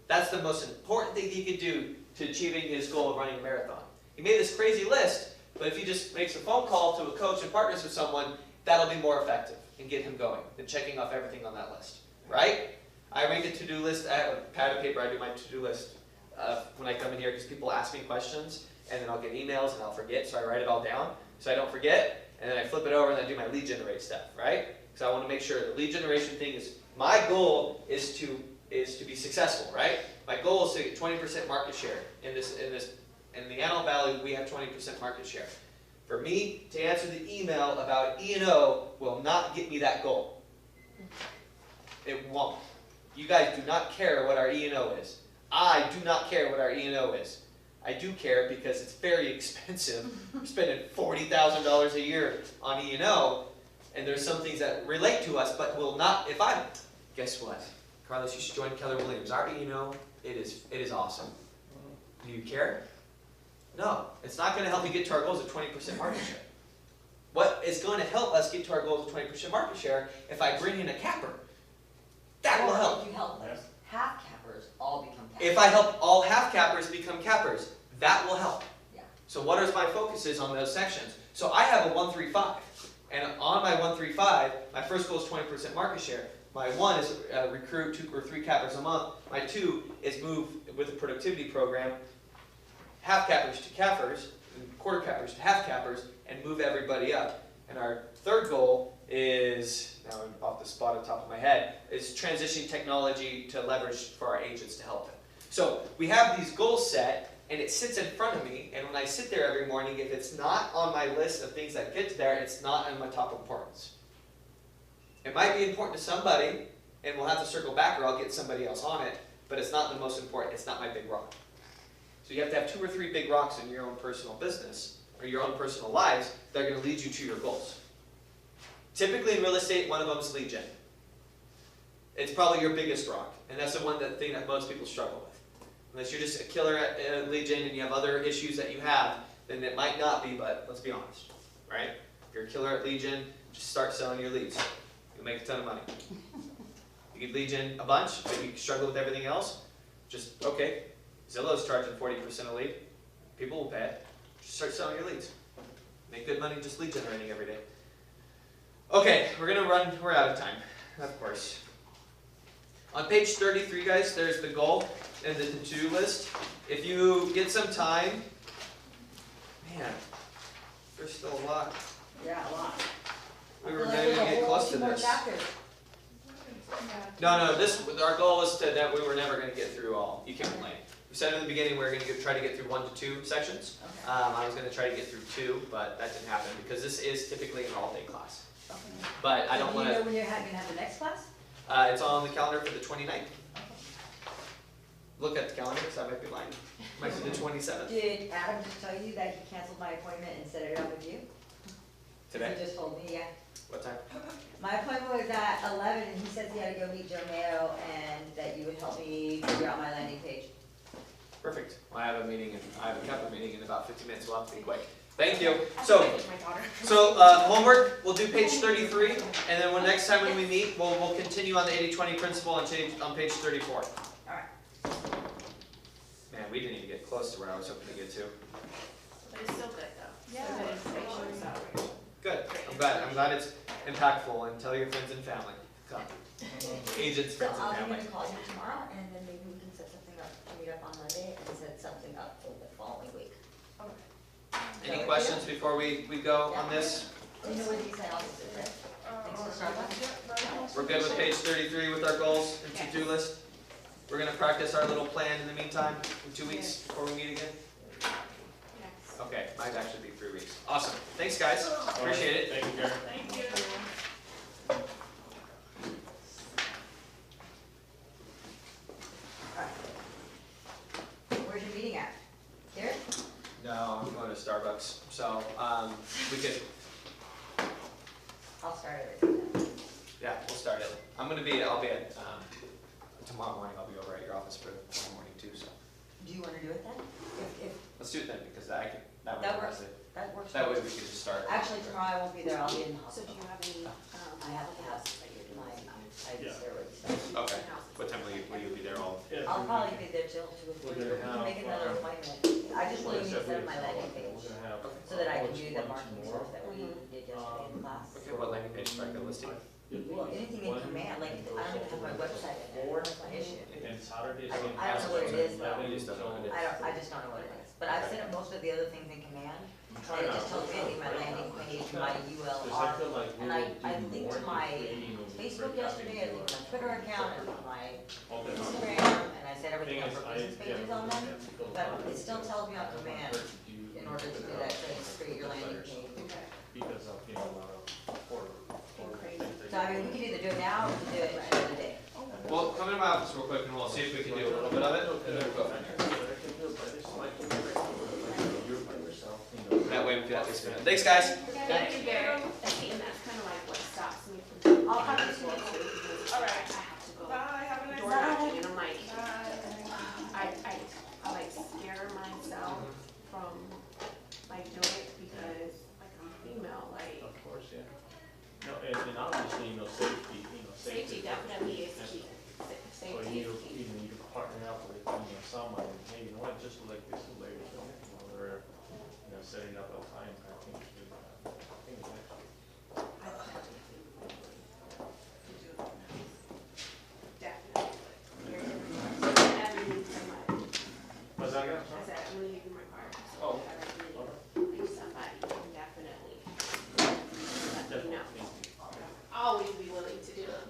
That's the most important thing he could do to achieving his goal of running a marathon. He made this crazy list, but if he just makes a phone call to a coach and partners with someone, that'll be more effective and get him going than checking off everything on that list, right? I make a to-do list. I have a pad of paper. I do my to-do list when I come in here because people ask me questions, and then I'll get emails and I'll forget, so I write it all down so I don't forget. And then I flip it over and I do my lead generate stuff, right? Because I want to make sure the lead generation thing is, my goal is to be successful, right? My goal is to get 20% market share in the Antelope Valley. We have 20% market share. For me to answer the email about E&O will not get me that goal. It won't. You guys do not care what our E&O is. I do not care what our E&O is. I do care because it's very expensive. We're spending $40,000 a year on E&O, and there's some things that relate to us, but will not. Guess what, Carlos? You should join Keller Williams. Our E&O, it is awesome. Do you care? No, it's not going to help you get to our goals of 20% market share. What is going to help us get to our goals of 20% market share if I bring in a capper? That will help. If you help those half cappers all become cappers. If I help all half cappers become cappers, that will help. Yeah. So what are my focuses on those sections? So I have a 135, and on my 135, my first goal is 20% market share. My 1 is recruit 2 or 3 cappers a month. My 2 is move with a productivity program, half cappers to cappers, quarter cappers to half cappers, and move everybody up. And our third goal is, now I'm off the spot on top of my head, is transitioning technology to leverage for our agents to help them. So we have these goals set, and it sits in front of me, and when I sit there every morning, if it's not on my list of things that get to there, it's not on my top importance. It might be important to somebody, and we'll have to circle back or I'll get somebody else on it, but it's not the most important. It's not my big rock. So you have to have 2 or 3 big rocks in your own personal business or your own personal lives that are going to lead you to your goals. Typically in real estate, one of them is lead gen. It's probably your biggest rock, and that's the thing that most people struggle with. Unless you're just a killer at lead gen and you have other issues that you have, then it might not be, but let's be honest, right? If you're a killer at lead gen, just start selling your leads. You'll make a ton of money. You could lead gen a bunch, but you struggle with everything else, just, okay, Zillow's charging 40% a lead. People will pay it. Just start selling your leads. Make good money just lead generating every day. Okay, we're out of time, of course. On page 33, guys, there's the goal and the to-do list. If you get some time, man, there's still a lot. Yeah, a lot. We were going to get close to this. No, our goal was that we were never going to get through all. You can't complain. We said in the beginning we were going to try to get through 1 to 2 sections. Okay. I was going to try to get through 2, but that didn't happen because this is typically an all-day class. Okay. But I don't want to. Do you know when you're going to have the next class? It's on the calendar for the 29th. Look at the calendar, because I might be lying. It might be the 27th. Did Adam just tell you that he canceled my appointment and set it up with you? Today? He just told me, yeah. What time? My appointment was at 11, and he says he had to go meet Joe Mayo, and that you would help me figure out my landing page. Perfect. Well, I have a capital meeting in about 15 minutes. We'll have to be quick. Thank you. So homework, we'll do page 33, and then next time when we meet, we'll continue on the 80-20 principle on page 34. All right. Man, we didn't even get close to where I was hoping to get to. But it's still good though. Yeah. So good information. Good. I'm glad it's impactful, and tell your friends and family. Come. Agents, So friends, and I'm family. going to call you tomorrow, and then maybe we can set something up to meet up on Monday and set something up for the following week. Any questions before we go on this? Do you know where these offices is, right? Thanks for Starbucks. We're good with page 33 with our goals and to-do list. We're going to practice our little plan in the meantime in 2 weeks before we meet again. Yes. Okay, might actually be 3 weeks. Awesome. Thanks, guys. Appreciate it. Thank you, Gary. Thank you. Where's your meeting at? Here? No, I'm going to Starbucks. So, we could, I'll start it. yeah, we'll start it. I'll be at, tomorrow morning, I'll be over at your office for tomorrow morning too, so. Do you wanna do it then? If Let's do it then, because that That way, works. that works. that way we can just start. Actually, tomorrow I won't be there, I'll be in the So do hospital. you have any, I have to have my, I Yeah. steroids. Okay. What time will you be there all? Yeah, I'll probably be there till 2 or 3, We're but we gonna can make have, another appointment. I just really need to set up my landing page, We're gonna have. so that I can do the one marketing tomorrow. stuff that we did yesterday in class. Okay, what landing page should I go listing? Anything in command, like, I don't even have my website in there, that's my issue. And Saturday's. I don't know what it is, though. You just don't know what it is. I just don't know what it is, but I've set up most of the other things in command, and it just tells me I need my landing page, my Cause I ULR. feel like we And I will do linked more to my creating when we Facebook break out yesterday, I into linked our- my Twitter account, and my Okay. Instagram, and I set Thing everything up is, for I, business yeah, pages on them, we have to go but on it still tells me on command, in order to do that, create your landing page. because of, a lot of order. So I mean, we can either do it now, or we can do it another day. Well, come into my office real quick and we'll see if we can do a little bit of it, and then we'll go from there. That way we can at least finish. Thanks, guys. thank you, Gary. And that's kind of like what stops me from. I'll have to doing this too, because All right. I have to go Bye, have a nice door day. knocking, and I'm like, Bye. I like scare myself from like doing it because like I'm female, like Of course, yeah. No, and obviously, safety definitely is key. So Safety you is key. need to partner up with, someone, and, hey, you know what, just like this lady, while they're, setting up a time, I think, I think it's actually. I definitely would to do it. Definitely. I really need somebody. Was that again, I sorry? said, I'm gonna give you my card. Oh, I really all right. need somebody can definitely let me know. Definitely. Always be willing to do it.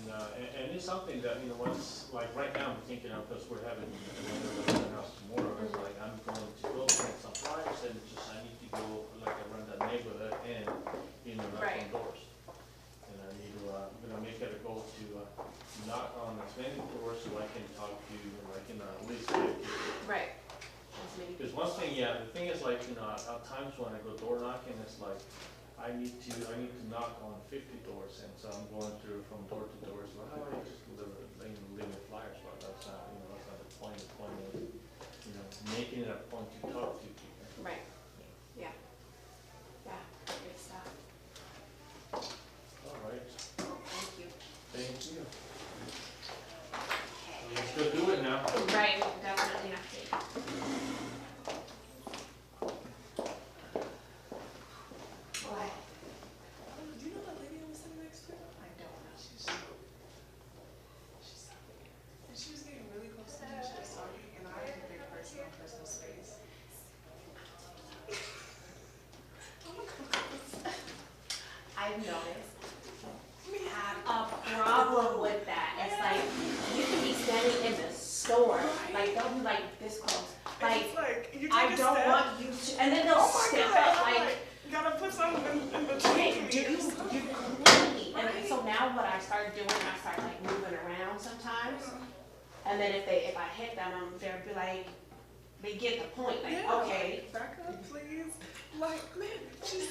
And it's something that, once, like, right now, I'm thinking of, because we're having another house tomorrow, it's like, I'm going to go print some flyers, and just, I need to go, like, around that neighborhood and, knock Right. on doors. And I need to, I'm gonna make it a goal to, knock on as many doors so I can talk to, and I can, at least get people. Right. As many Because one thing, the thing is like, at times when I go door knocking, it's like, I need to knock on 50 doors, and so I'm going through from door to door, so how do I just leave flyers, but that's not, that's not the point. The point is, making it a point to talk to people. Right, yeah. Yeah, good stuff. All right, Thank you. thank you. Let's go do it now. Right, definitely have to. What? Do you know that lady I was sitting next to? I don't know. She's and she was getting really close to me, she was talking, and I am a big person on personal space. I've noticed, we have a problem with that. It's like, you can be standing in the store, like, they'll be like this close. And Like, it's like, you I take a don't step. want you to, and then they'll Oh my step God, it, I'm like, gotta put something in okay, between do me. you clearly, and so now what I started doing, I started like moving around sometimes. And then if I hit them, they'll be like, they get the point, like, Yeah, okay. back up, please. Like, man, she's